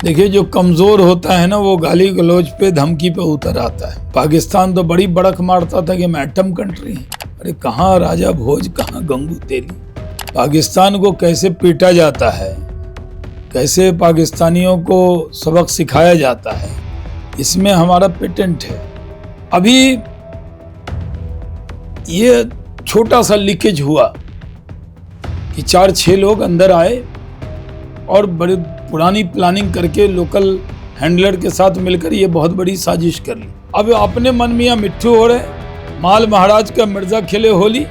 देखिए, जो कमजोर होता है ना वो गाली गलौज पे धमकी पे उतर आता है। पाकिस्तान तो बड़ी बड़क मारता था कि मैं एटम कंट्री हूँ। अरे कहाँ राजा भोज, कहाँ गंगू तेली। पाकिस्तान को कैसे पीटा जाता है, कैसे पाकिस्तानियों को सबक सिखाया जाता है, इसमें हमारा पेटेंट है। अभी ये छोटा सा लीकेज हुआ कि 4-6 लोग अंदर आए और बड़ी पुरानी प्लानिंग करके लोकल हैंडलर के साथ मिलकर ये बहुत बड़ी साजिश कर ली। अब अपने मन मियां मिट्ठू हो रहे, माल महाराज का मिर्जा खेले होली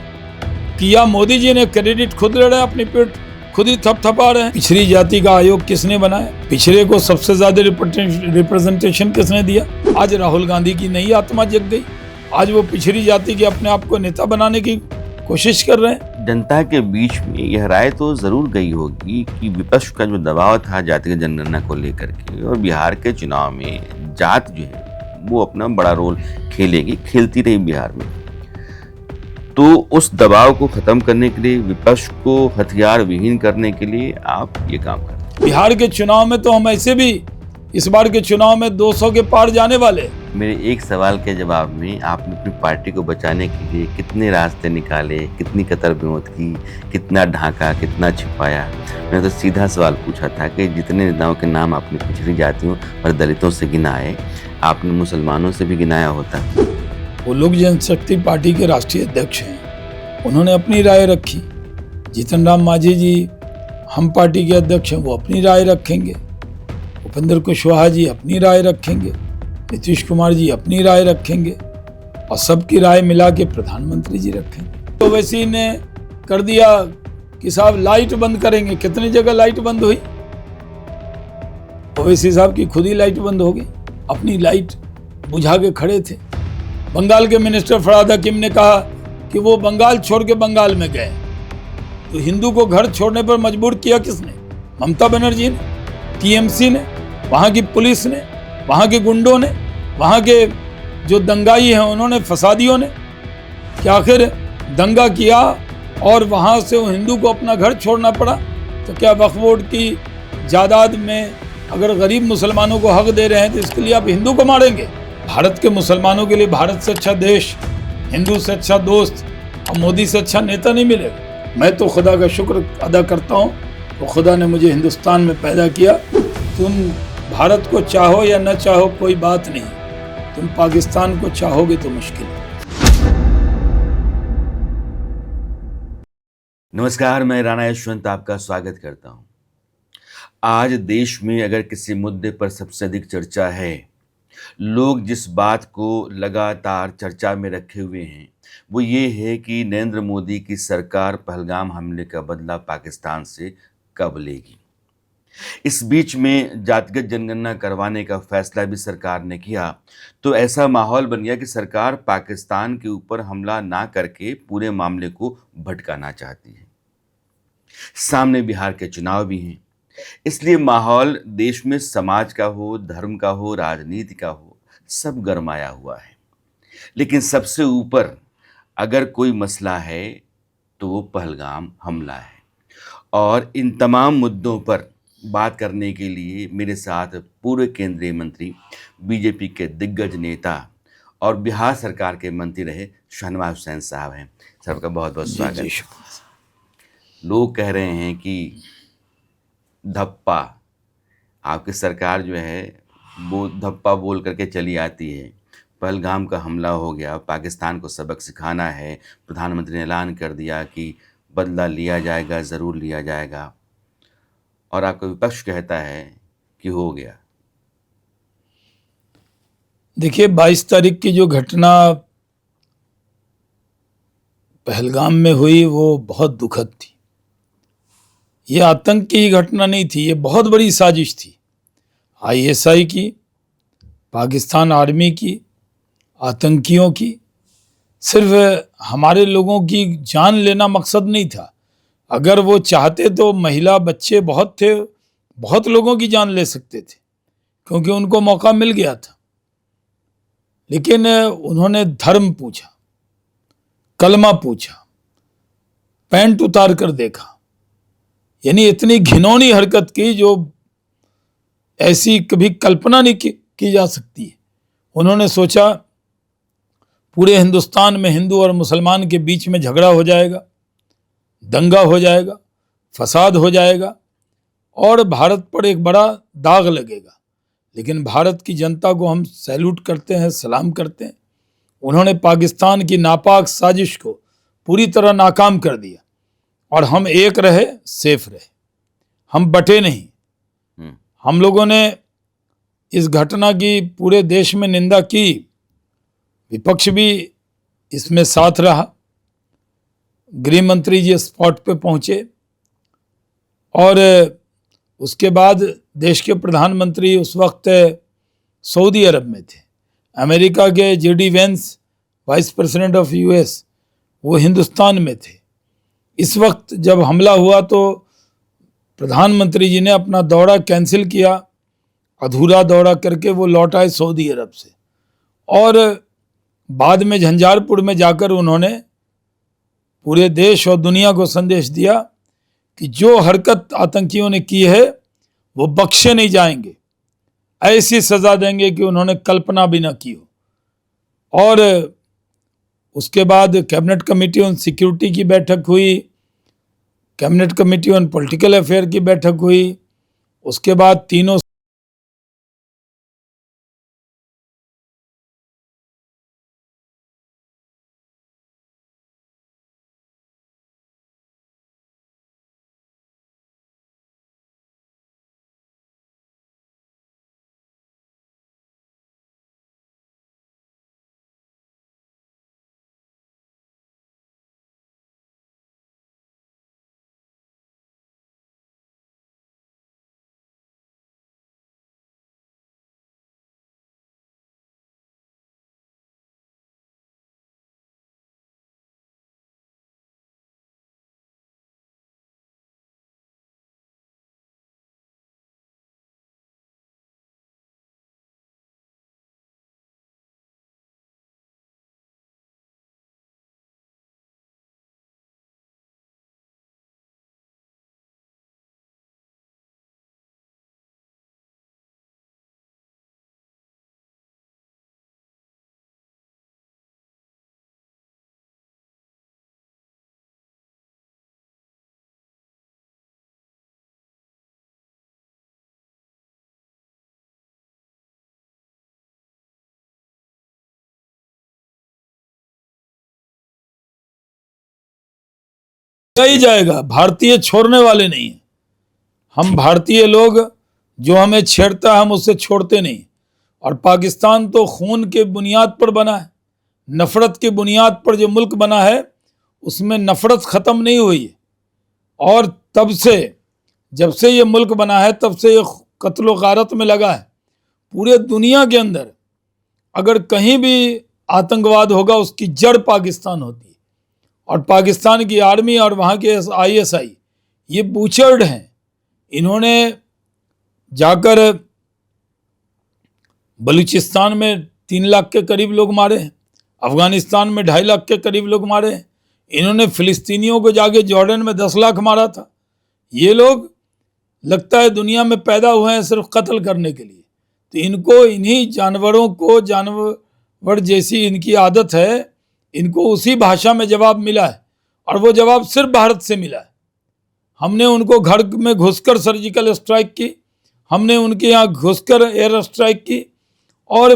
किया। मोदी जी ने क्रेडिट खुद ले रहे हैं, अपनी पेट खुद ही थपथपा रहे हैं। पिछड़ी जाति का आयोग किसने बनाया? पिछड़े को सबसे ज्यादा रिप्रेजेंटेशन किसने दिया? आज राहुल गांधी की नई आत्मा जग गई। आज वो पिछड़ी जाति के अपने आप को नेता बनाने की कोशिश कर रहे हैं। जनता के बीच में यह राय तो जरूर गई होगी कि विपक्ष का जो दबाव था जातिगत जनगणना को लेकर के, और बिहार के चुनाव में जात जो है वो अपना बड़ा रोल खेलेगी, खेलती रही बिहार में। तो उस दबाव को खत्म करने के लिए, विपक्ष को हथियार विहीन करने के लिए आप ये काम कर। बिहार के चुनाव में तो हम ऐसे भी इस बार के चुनाव में 200 के पार जाने वाले। मेरे एक सवाल के जवाब में आपने अपनी पार्टी को बचाने के लिए कितने रास्ते निकाले, कितनी कतर विरोध की, कितना ढांका, कितना छिपाया। मैंने तो सीधा सवाल पूछा था कि जितने नेताओं के नाम आपने पिछड़ी जातियों और दलितों से गिनाए, आपने मुसलमानों से भी गिनाया होता। वो लोग जनशक्ति पार्टी के राष्ट्रीय अध्यक्ष हैं, उन्होंने अपनी राय रखी। जीतन राम मांझी जी हम पार्टी के अध्यक्ष हैं, वो अपनी राय रखेंगे। उपेंद्र कुशवाहा जी अपनी राय रखेंगे, नीतीश कुमार जी अपनी राय रखेंगे, और सबकी राय मिला के प्रधानमंत्री जी रखेंगे। तो वैसे ने कर दिया कि साहब लाइट बंद करेंगे। कितनी जगह लाइट बंद हुई? ओवैसी साहब की खुद ही लाइट बंद हो गई, अपनी लाइट बुझा के खड़े थे। बंगाल के मिनिस्टर फरहाद हकीम ने कहा कि वो बंगाल छोड़ के बंगाल में गए। तो हिंदू को घर छोड़ने पर मजबूर किया किसने? ममता बनर्जी ने, टीएमसी ने, वहां की पुलिस ने, वहां के गुंडों ने, वहां के जो दंगाई हैं उन्होंने, फसादियों ने। कि आखिर दंगा किया और वहां से वो हिंदू को अपना घर छोड़ना पड़ा। तो क्या वक्फ बोर्ड की जायदाद में अगर गरीब मुसलमानों को हक दे रहे हैं तो इसके लिए आप हिंदू को मारेंगे? भारत के मुसलमानों के लिए भारत से अच्छा देश, हिंदू से अच्छा दोस्त और मोदी से अच्छा नेता नहीं मिलेगा। मैं तो खुदा का शुक्र अदा करता हूँ, तो खुदा ने मुझे हिंदुस्तान में पैदा किया। तुम भारत को चाहो या न चाहो कोई बात नहीं, तुम पाकिस्तान को चाहोगे तो मुश्किल है। नमस्कार, मैं राणा यशवंत आपका स्वागत करता हूं। आज देश में अगर किसी मुद्दे पर सबसे अधिक चर्चा है, लोग जिस बात को लगातार चर्चा में रखे हुए हैं, वो ये है कि नरेंद्र मोदी की सरकार पहलगाम हमले का बदला पाकिस्तान से कब लेगी। इस बीच में जातिगत जनगणना करवाने का फैसला भी सरकार ने किया, तो ऐसा माहौल बन गया कि सरकार पाकिस्तान के ऊपर हमला ना करके पूरे मामले को भटकाना चाहती है। सामने बिहार के चुनाव भी हैं, इसलिए माहौल देश में समाज का हो, धर्म का हो, राजनीति का हो, सब गरमाया हुआ है। लेकिन सबसे ऊपर अगर कोई मसला है तो वो पहलगाम हमला है। और इन तमाम मुद्दों पर बात करने के लिए मेरे साथ पूर्व केंद्रीय मंत्री, बीजेपी के दिग्गज नेता और बिहार सरकार के मंत्री रहे शहनवाज हुसैन साहब हैं। सर का बहुत बहुत स्वागत। लोग कह रहे हैं कि धप्पा, आपकी सरकार जो है वो धप्पा बोल करके चली आती है। पहलगाम का हमला हो गया, पाकिस्तान को सबक सिखाना है। प्रधानमंत्री ने ऐलान कर दिया कि बदला लिया जाएगा, ज़रूर लिया जाएगा, और आपका विपक्ष कहता है कि हो गया। देखिए, 22 तारीख की जो घटना पहलगाम में हुई वो बहुत दुखद थी। ये आतंक की घटना नहीं थी, ये बहुत बड़ी साजिश थी। आईएसआई की, पाकिस्तान आर्मी की, आतंकियों की। सिर्फ हमारे लोगों की जान लेना मकसद नहीं था। अगर वो चाहते तो महिला बच्चे बहुत थे, बहुत लोगों की जान ले सकते थे, क्योंकि उनको मौका मिल गया था। लेकिन उन्होंने धर्म पूछा, कलमा पूछा, पैंट उतार कर देखा। यानी इतनी घिनौनी हरकत की जो ऐसी कभी कल्पना नहीं की जा सकती है। उन्होंने सोचा पूरे हिंदुस्तान में हिंदू और मुसलमान के बीच में झगड़ा हो जाएगा, दंगा हो जाएगा, फसाद हो जाएगा और भारत पर एक बड़ा दाग लगेगा। लेकिन भारत की जनता को हम सैल्यूट करते हैं, सलाम करते हैं। उन्होंने पाकिस्तान की नापाक साजिश को पूरी तरह नाकाम कर दिया और हम एक रहे, सेफ रहे, हम बटे नहीं। हम लोगों ने इस घटना की पूरे देश में निंदा की, विपक्ष भी इसमें साथ रहा। गृह मंत्री जी स्पॉट पे पहुंचे और उसके बाद देश के प्रधानमंत्री उस वक्त सऊदी अरब में थे। अमेरिका के JD Vance, vice president of US, वो हिंदुस्तान में थे। इस वक्त जब हमला हुआ तो प्रधानमंत्री जी ने अपना दौरा कैंसिल किया, अधूरा दौरा करके वो लौट आए सऊदी अरब से और बाद में झंझारपुर में जाकर उन्होंने पूरे देश और दुनिया को संदेश दिया कि जो हरकत आतंकियों ने की है वो बख्शे नहीं जाएंगे, ऐसी सजा देंगे कि उन्होंने कल्पना भी ना की हो। और उसके बाद कैबिनेट कमेटी ऑन सिक्योरिटी की बैठक हुई, cabinet committee on political affair की बैठक हुई। उसके बाद तीनों ही जाएगा, भारतीय छोड़ने वाले नहीं हैं। हम भारतीय लोग, जो हमें छेड़ता है हम उससे छोड़ते नहीं। और पाकिस्तान तो खून के बुनियाद पर बना है, नफरत की बुनियाद पर जो मुल्क बना है उसमें नफरत ख़त्म नहीं हुई है। और तब से, जब से ये मुल्क बना है तब से ये कत्ल गारत में लगा है। पूरे दुनिया के अंदर अगर कहीं भी आतंकवाद होगा उसकी जड़ पाकिस्तान होती है। और पाकिस्तान की आर्मी और वहाँ के आईएसआई ये बूचर्ड हैं। इन्होंने जाकर बलूचिस्तान में 3 लाख के करीब लोग मारे हैं, अफगानिस्तान में 2.5 लाख के करीब लोग मारे हैं। इन्होंने फिलिस्तीनियों को जाके जॉर्डन में 10 लाख मारा था। ये लोग लगता है दुनिया में पैदा हुए हैं सिर्फ कत्ल करने के लिए। तो इनको, इन्हीं जानवरों को, जानवर जैसी इनकी आदत है, इनको उसी भाषा में जवाब मिला है और वो जवाब सिर्फ भारत से मिला है। हमने उनको घर में घुसकर सर्जिकल स्ट्राइक की, हमने उनके यहाँ घुसकर एयर स्ट्राइक की और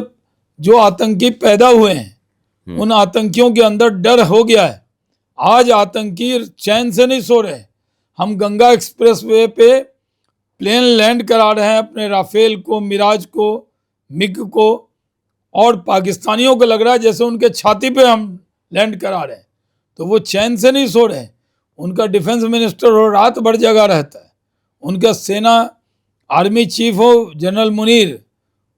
जो आतंकी पैदा हुए हैं उन आतंकियों के अंदर डर हो गया है। आज आतंकी चैन से नहीं सो रहे। हम गंगा एक्सप्रेस वे पे प्लेन लैंड करा रहे हैं अपने राफेल को, मिराज को, मिग को, और पाकिस्तानियों को लग रहा है जैसे उनके छाती पे हम लैंड करा रहे हैं। तो वो चैन से नहीं सो रहे। उनका डिफेंस मिनिस्टर हो रात भर जगा रहता है, उनका सेना आर्मी चीफ हो जनरल मुनीर,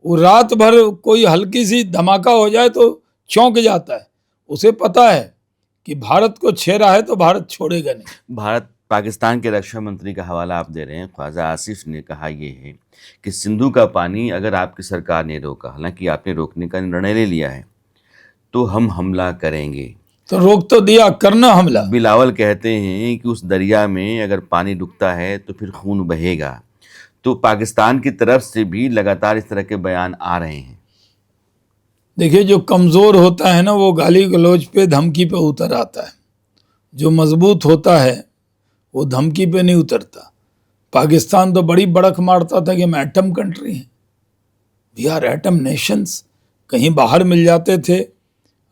वो रात भर कोई हल्की सी धमाका हो जाए तो चौंक जाता है। उसे पता है कि भारत को छेड़ा है तो भारत छोड़ेगा नहीं। भारत पाकिस्तान के रक्षा मंत्री का हवाला आप दे रहे हैं, ख्वाजा आसिफ ने कहा ये है कि सिंधु का पानी अगर आपकी सरकार ने रोका, हालांकि आपने रोकने का निर्णय ले लिया है, तो हम हमला करेंगे। तो रोक तो दिया, करना हमला। बिलावल कहते हैं कि उस दरिया में अगर पानी रुकता है तो फिर खून बहेगा। तो पाकिस्तान की तरफ से भी लगातार इस तरह के बयान आ रहे हैं। देखिए, जो कमज़ोर होता है ना वो गाली गलौज पे धमकी पे उतर आता है, जो मजबूत होता है वो धमकी पे नहीं उतरता। पाकिस्तान तो बड़ी बड़क मारता था कि हम एटम कंट्री हैं, वी आर एटम नेशंस। कहीं बाहर मिल जाते थे,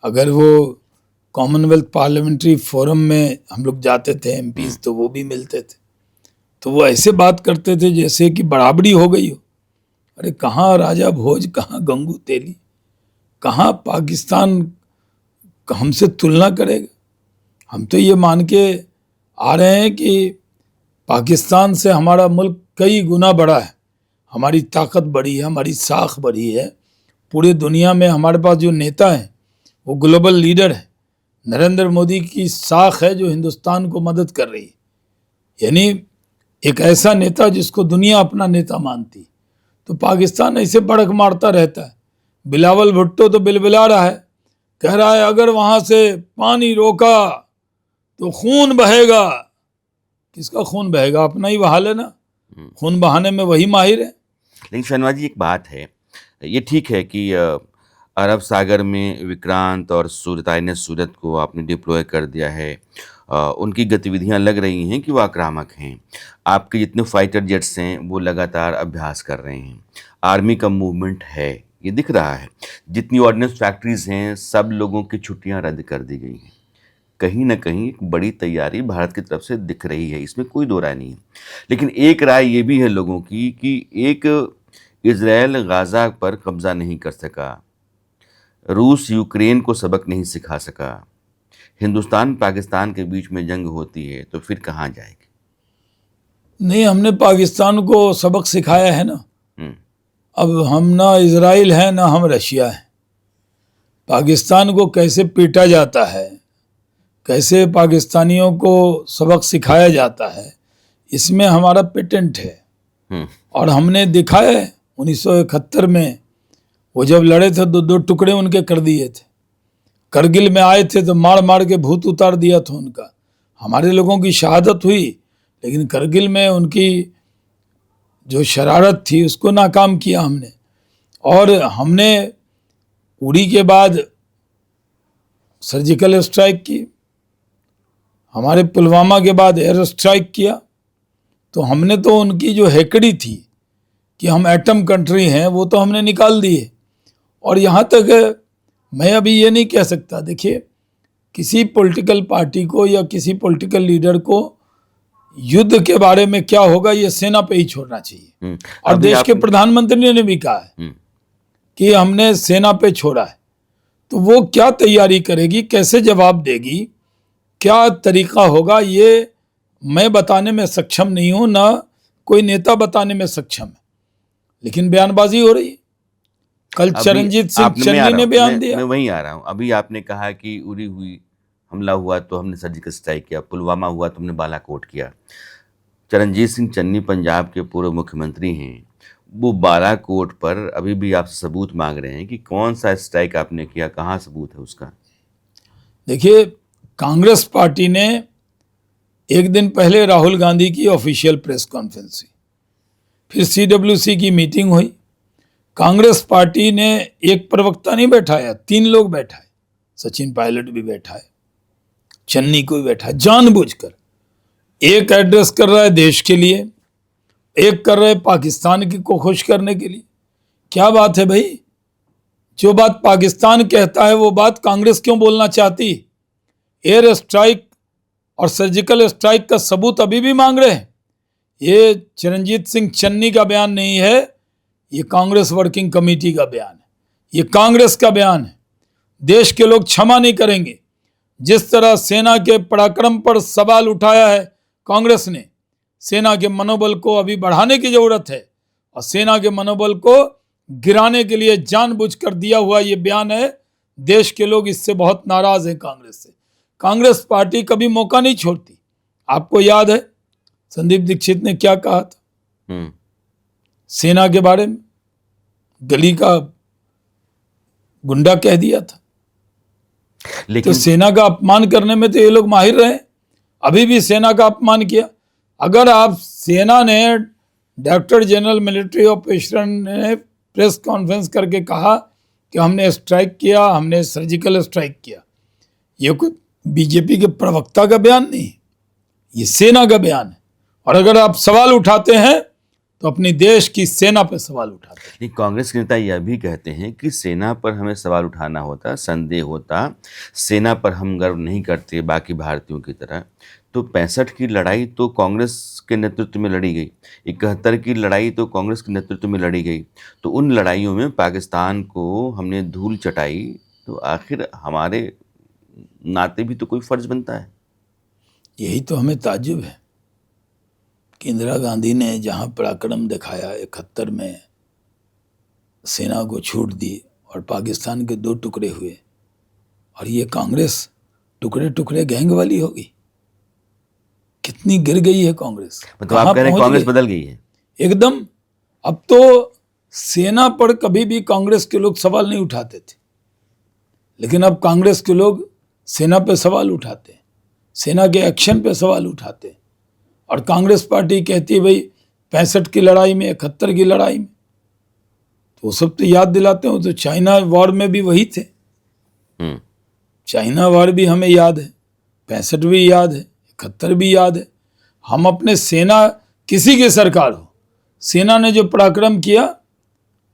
अगर वो कॉमनवेल्थ पार्लियामेंट्री फोरम में हम लोग जाते थे एमपीज, तो वो भी मिलते थे, तो वो ऐसे बात करते थे जैसे कि बराबरी हो गई हो। अरे कहाँ राजा भोज, कहाँ गंगू तेली, कहाँ पाकिस्तान हमसे तुलना करेगा। हम तो ये मान के आ रहे हैं कि पाकिस्तान से हमारा मुल्क कई गुना बड़ा है, हमारी ताकत बड़ी है, हमारी साख बड़ी है। पूरे दुनिया में हमारे पास जो नेता हैं वो ग्लोबल लीडर है। नरेंद्र मोदी की साख है जो हिंदुस्तान को मदद कर रही है, यानी एक ऐसा नेता जिसको दुनिया अपना नेता मानती। तो पाकिस्तान ऐसे बड़क मारता रहता है। बिलावल भुट्टो तो बिलबिला रहा है, कह रहा है अगर वहां से पानी रोका तो खून बहेगा। किसका खून बहेगा? अपना ही बहा लेना, खून बहाने में वही माहिर है। लेकिन शहनवाज जी, एक बात है, ये ठीक है कि अरब सागर में विक्रांत और सूर्यताइनस सूरत को आपने डिप्लॉय कर दिया है। उनकी गतिविधियां लग रही हैं कि वो आक्रामक हैं। आपके जितने फाइटर जेट्स हैं वो लगातार अभ्यास कर रहे हैं। आर्मी का मूवमेंट है, ये दिख रहा है। जितनी ऑर्डिनेंस फैक्ट्रीज हैं सब लोगों की छुट्टियां रद्द कर दी गई हैं। कहीं ना कहीं एक बड़ी तैयारी भारत की तरफ से दिख रही है, इसमें कोई दो राय नहीं है। लेकिन एक राय ये भी है लोगों की कि एक इजराइल गाज़ा पर कब्जा नहीं कर सका, रूस यूक्रेन को सबक नहीं सिखा सका, हिंदुस्तान पाकिस्तान के बीच में जंग होती है तो फिर कहाँ जाएगी? नहीं, हमने पाकिस्तान को सबक सिखाया है ना। अब हम ना इजराइल है ना हम रशिया है। पाकिस्तान को कैसे पीटा जाता है, कैसे पाकिस्तानियों को सबक सिखाया जाता है, इसमें हमारा पेटेंट है। और हमने दिखाया है 1971 में वो जब लड़े थे तो 2 टुकड़े उनके कर दिए थे। करगिल में आए थे तो मार मार के भूत उतार दिया था उनका। हमारे लोगों की शहादत हुई, लेकिन करगिल में उनकी जो शरारत थी उसको नाकाम किया हमने। और हमने उड़ी के बाद सर्जिकल स्ट्राइक की, हमारे पुलवामा के बाद एयर स्ट्राइक किया। तो हमने तो उनकी जो हेकड़ी थी कि हम एटम कंट्री हैं वो तो हमने निकाल दी है। और यहाँ तक मैं अभी ये नहीं कह सकता, देखिए किसी पॉलिटिकल पार्टी को या किसी पॉलिटिकल लीडर को युद्ध के बारे में क्या होगा ये सेना पे ही छोड़ना चाहिए। और देश के प्रधानमंत्री ने भी कहा है कि हमने सेना पे छोड़ा है, तो वो क्या तैयारी करेगी, कैसे जवाब देगी, क्या तरीका होगा, ये मैं बताने में सक्षम नहीं हूं, ना कोई नेता बताने में सक्षम है। लेकिन बयानबाजी हो रही है। कल चरणजीत सिंह चन्नी ने बयान दिया। मैं वहीं आ रहा हूं। अभी आपने कहा कि उरी हुई हमला हुआ तो हमने सर्जिकल स्ट्राइक किया, पुलवामा हुआ तो हमने बालाकोट किया। चरणजीत सिंह चन्नी पंजाब के पूर्व मुख्यमंत्री हैं, वो बालाकोट पर अभी भी आपसे सबूत मांग रहे हैं कि कौन सा स्ट्राइक आपने किया, कहाँ सबूत है उसका? देखिए, कांग्रेस पार्टी ने एक दिन पहले राहुल गांधी की ऑफिशियल प्रेस कॉन्फ्रेंस हुई, फिर CWC की मीटिंग हुई। कांग्रेस पार्टी ने एक प्रवक्ता नहीं बैठाया, 3 लोग बैठाए। सचिन पायलट भी बैठा है, चन्नी को भी बैठा है। जानबूझकर एक एड्रेस कर रहा है देश के लिए, एक कर रहे पाकिस्तान की को खुश करने के लिए। क्या बात है भाई? जो बात पाकिस्तान कहता है वो बात कांग्रेस क्यों बोलना चाहती? एयर स्ट्राइक और सर्जिकल स्ट्राइक का सबूत अभी भी मांग रहे हैं। ये चरणजीत सिंह चन्नी का बयान नहीं है, ये कांग्रेस वर्किंग कमेटी का बयान है, ये कांग्रेस का बयान है। देश के लोग क्षमा नहीं करेंगे। जिस तरह सेना के पराक्रम पर सवाल उठाया है कांग्रेस ने, सेना के मनोबल को अभी बढ़ाने की जरूरत है और सेना के मनोबल को गिराने के लिए जानबूझकर दिया हुआ ये बयान है। देश के लोग इससे बहुत नाराज हैं कांग्रेस से। कांग्रेस पार्टी कभी मौका नहीं छोड़ती। आपको याद है संदीप दीक्षित ने क्या कहा था सेना के बारे में? गली का गुंडा कह दिया था। लेकिन तो सेना का अपमान करने में तो ये लोग माहिर रहे, अभी भी सेना का अपमान किया। अगर आप सेना ने डायरेक्टर जनरल मिलिट्री ऑपरेशन ने प्रेस कॉन्फ्रेंस करके कहा कि हमने स्ट्राइक किया, हमने सर्जिकल स्ट्राइक किया। ये कोई बीजेपी के प्रवक्ता का बयान नहीं, ये सेना का बयान है। और अगर आप सवाल उठाते हैं तो अपनी देश की सेना पर सवाल उठाते हैं। नहीं, कांग्रेस के नेता यह भी कहते हैं कि सेना पर हमें सवाल उठाना होता, संदेह होता, सेना पर हम गर्व नहीं करते बाकी भारतीयों की तरह। तो 65 की लड़ाई तो कांग्रेस के नेतृत्व में लड़ी गई, 71 की लड़ाई तो कांग्रेस के नेतृत्व में लड़ी गई। तो उन लड़ाइयों में पाकिस्तान को हमने धूल चटाई, तो आखिर हमारे नाते भी तो कोई फर्ज बनता है। यही तो हमें ताज्जुब है कि इंदिरा गांधी ने जहां पराक्रम दिखाया 71 में, सेना को छूट दी और पाकिस्तान के 2 टुकड़े हुए, और ये कांग्रेस टुकड़े टुकड़े गैंग वाली होगी। कितनी गिर गई है कांग्रेस। मतलब आप कह रहे हैं कांग्रेस बदल गई है एकदम। अब तो सेना पर कभी भी कांग्रेस के लोग सवाल नहीं उठाते थे, लेकिन अब कांग्रेस के लोग सेना पे सवाल उठाते हैं, सेना के एक्शन पे सवाल उठाते हैं। और कांग्रेस पार्टी कहती है भाई 65 की लड़ाई में, 71 की लड़ाई में, तो वो सब तो याद दिलाते हो। तो चाइना वॉर में भी वही थे, चाइना वॉर भी हमें याद है, 65 भी याद है, 71 भी याद है। हम अपने सेना, किसी की सरकार हो, सेना ने जो पराक्रम किया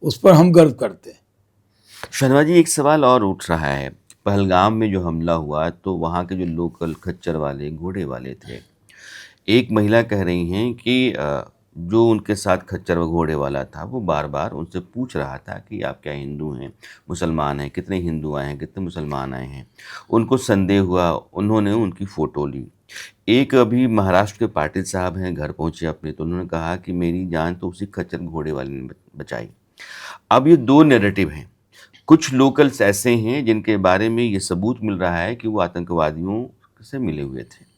उस पर हम गर्व करते हैं। शर्मा जी, एक सवाल और उठ रहा है। पहलगाम में जो हमला हुआ तो वहाँ के जो लोकल खच्चर वाले, घोड़े वाले थे, एक महिला कह रही हैं कि जो उनके साथ खच्चर व घोड़े वाला था वो बार बार उनसे पूछ रहा था कि आप क्या हिंदू हैं, मुसलमान हैं, कितने हिंदू आए हैं, कितने मुसलमान आए हैं। उनको संदेह हुआ, उन्होंने उनकी फ़ोटो ली। एक अभी महाराष्ट्र के पाटिल साहब हैं, घर पहुँचे अपने, तो उन्होंने कहा कि मेरी जान तो उसी खच्चर घोड़े वाले ने बचाई। अब ये 2 नैरेटिव हैं। कुछ लोकल्स ऐसे हैं जिनके बारे में ये सबूत मिल रहा है कि वो आतंकवादियों से मिले हुए थे।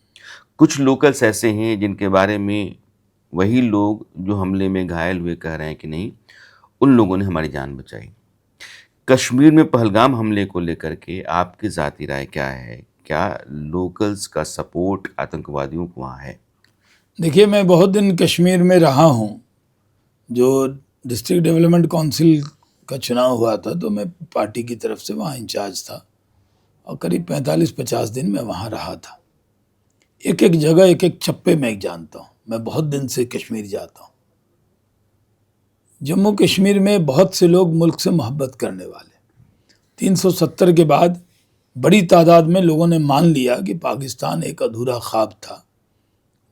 कुछ लोकल्स ऐसे हैं जिनके बारे में वही लोग जो हमले में घायल हुए कह रहे हैं कि नहीं, उन लोगों ने हमारी जान बचाई। कश्मीर में पहलगाम हमले को लेकर के आपकी ज़ाती राय क्या है? क्या लोकल्स का सपोर्ट आतंकवादियों को वहाँ है? देखिए, मैं बहुत दिन कश्मीर में रहा हूँ। जो डिस्ट्रिक्ट डेवलपमेंट काउंसिल का चुनाव हुआ था तो मैं पार्टी की तरफ से वहाँ इंचार्ज था, और करीब 45-50 दिन मैं वहाँ रहा था। एक एक जगह, एक एक चप्पे में जानता हूँ। मैं बहुत दिन से कश्मीर जाता हूँ। जम्मू कश्मीर में बहुत से लोग मुल्क से मोहब्बत करने वाले, 370 के बाद बड़ी तादाद में लोगों ने मान लिया कि पाकिस्तान एक अधूरा ख्वाब था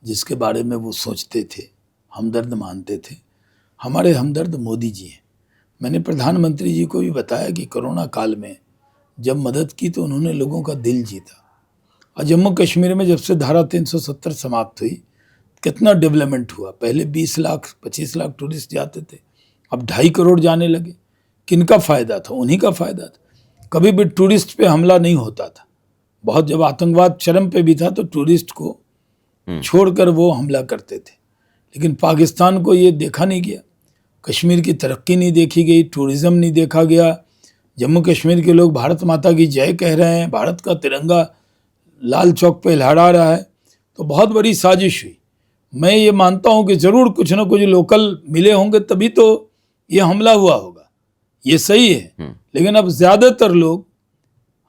जिसके बारे में वो सोचते थे, हमदर्द मानते थे। हमारे हमदर्द मोदी जी हैं। मैंने प्रधानमंत्री जी को भी बताया कि कोरोना काल में जब मदद की तो उन्होंने लोगों का दिल जीता। और जम्मू कश्मीर में जब से धारा 370 समाप्त हुई, कितना डेवलपमेंट हुआ। पहले 20 लाख 25 लाख टूरिस्ट जाते थे, अब 2.5 करोड़ जाने लगे। किनका फ़ायदा था? उन्हीं का फ़ायदा था। कभी भी टूरिस्ट पे हमला नहीं होता था। बहुत जब आतंकवाद चरम पे भी था तो टूरिस्ट को छोड़कर वो हमला करते थे, लेकिन पाकिस्तान को ये देखा नहीं गया। कश्मीर की तरक्की नहीं देखी गई, टूरिज़्म नहीं देखा गया। जम्मू कश्मीर के लोग भारत माता की जय कह रहे हैं, भारत का तिरंगा लाल चौक पे लहरा रहा है। तो बहुत बड़ी साजिश हुई। मैं ये मानता हूँ कि ज़रूर कुछ ना कुछ लोकल मिले होंगे तभी तो ये हमला हुआ होगा, ये सही है। लेकिन अब ज़्यादातर लोग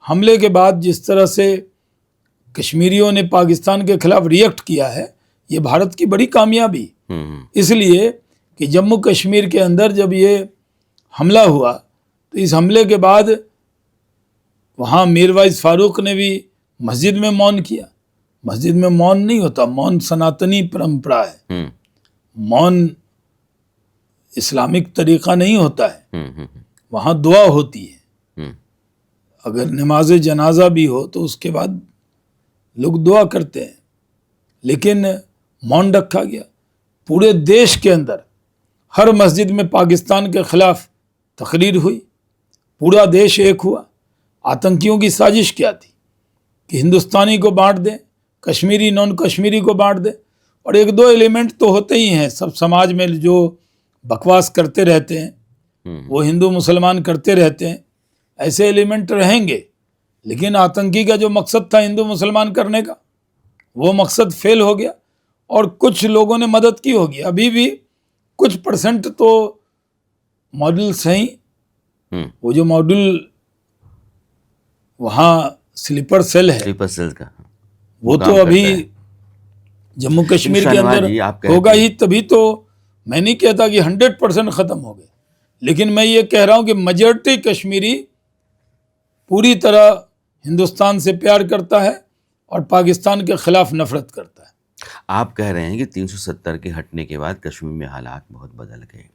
हमले के बाद जिस तरह से कश्मीरियों ने पाकिस्तान के खिलाफ रिएक्ट किया है, ये भारत की बड़ी कामयाबी। इसलिए कि जम्मू कश्मीर के अंदर जब ये हमला हुआ तो इस हमले के बाद वहाँ मीरवाइज फारूक ने भी मस्जिद में मौन किया। मस्जिद में मौन नहीं होता, मौन सनातनी परंपरा है। मौन इस्लामिक तरीका नहीं होता है। वहाँ दुआ होती है। अगर नमाज जनाजा भी हो तो उसके बाद लोग दुआ करते हैं, लेकिन मौन रखा गया। पूरे देश के अंदर हर मस्जिद में पाकिस्तान के खिलाफ तकरीर हुई, पूरा देश एक हुआ। आतंकियों की साजिश क्या थी कि हिंदुस्तानी को बांट दें, कश्मीरी नॉन कश्मीरी को बांट दें। और 1-2 एलिमेंट तो होते ही हैं सब समाज में जो बकवास करते रहते हैं, वो हिंदू मुसलमान करते रहते हैं, ऐसे एलिमेंट रहेंगे। लेकिन आतंकी का जो मकसद था हिंदू मुसलमान करने का, वो मकसद फेल हो गया और कुछ लोगों ने मदद की होगी। अभी भी कुछ परसेंट तो मॉड्यूल्स हैं ही। वो जो मॉड्यूल वहाँ स्लीपर सेल है, स्लीपर सेल का वो काम तो अभी करता है। जम्मू कश्मीर के शहनवाज अंदर जी, आप कहते होगा हैं- ही, तभी तो मैं नहीं कहता कि 100% खत्म हो गए, लेकिन मैं ये कह रहा हूं कि मेजॉरिटी कश्मीरी पूरी तरह हिंदुस्तान से प्यार करता है और पाकिस्तान के खिलाफ नफरत करता है। आप कह रहे हैं कि 370 के हटने के बाद कश्मीर में हालात बहुत बदल गए,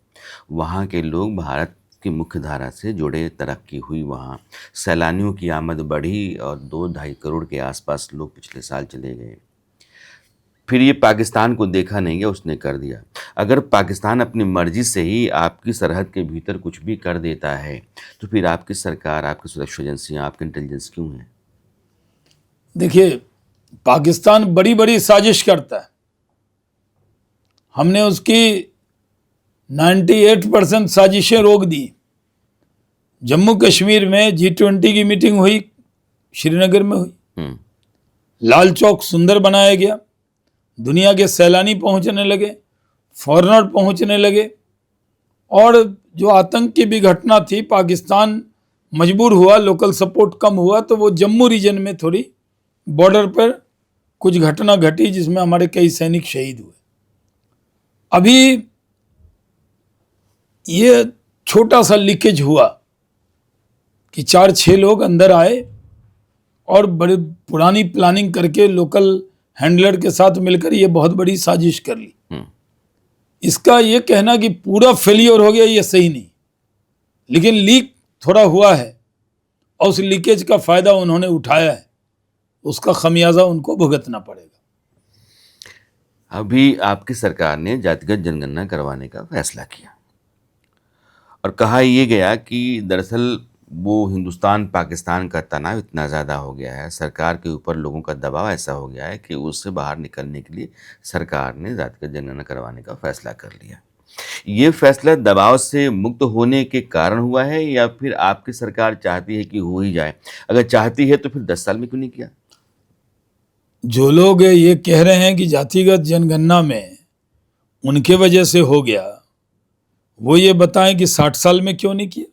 वहाँ के लोग भारत की मुख्य धारा से जुड़े, तरक्की हुई, वहाँ सैलानियों की आमद बढ़ी और 2-2.5 करोड़ के आसपास लोग पिछले साल चले गए। फिर ये पाकिस्तान को देखा नहीं गया, उसने कर दिया। अगर पाकिस्तान अपनी मर्जी से ही आपकी सरहद के भीतर कुछ भी कर देता है तो फिर आपकी सरकार, आपकी सुरक्षा एजेंसियाँ, आपकी इंटेलिजेंस क्यों है? देखिए, पाकिस्तान बड़ी बड़ी साजिश करता है। हमने उसकी 98% साजिशें रोक दी। जम्मू कश्मीर में G20 की मीटिंग हुई, श्रीनगर में हुई, लाल चौक सुंदर बनाया गया, दुनिया के सैलानी पहुंचने लगे, फॉरेनर पहुंचने लगे, और जो आतंक की भी घटना थी, पाकिस्तान मजबूर हुआ, लोकल सपोर्ट कम हुआ, तो वो जम्मू रीजन में थोड़ी बॉर्डर पर कुछ घटना घटी जिसमें हमारे कई सैनिक शहीद हुए। अभी ये छोटा सा लीकेज हुआ कि 4-6 लोग अंदर आए और बड़े पुरानी प्लानिंग करके लोकल हैंडलर के साथ मिलकर ये बहुत बड़ी साजिश कर ली। इसका ये कहना कि पूरा फेलियर हो गया, ये सही नहीं, लेकिन लीक थोड़ा हुआ है और उस लीकेज का फायदा उन्होंने उठाया है, उसका खमियाजा उनको भुगतना पड़ेगा। अभी आपकी सरकार ने जातिगत जनगणना करवाने का फैसला किया और कहा यह गया कि दरअसल वो हिंदुस्तान पाकिस्तान का तनाव इतना ज़्यादा हो गया है, सरकार के ऊपर लोगों का दबाव ऐसा हो गया है कि उससे बाहर निकलने के लिए सरकार ने जातिगत जनगणना करवाने का फैसला कर लिया। ये फैसला दबाव से मुक्त होने के कारण हुआ है या फिर आपकी सरकार चाहती है कि हो ही जाए? अगर चाहती है तो फिर 10 साल में क्यों नहीं किया? जो लोग ये कह रहे हैं कि जातिगत जनगणना में उनके वजह से हो गया, वो ये बताएं कि 60 साल में क्यों नहीं किया?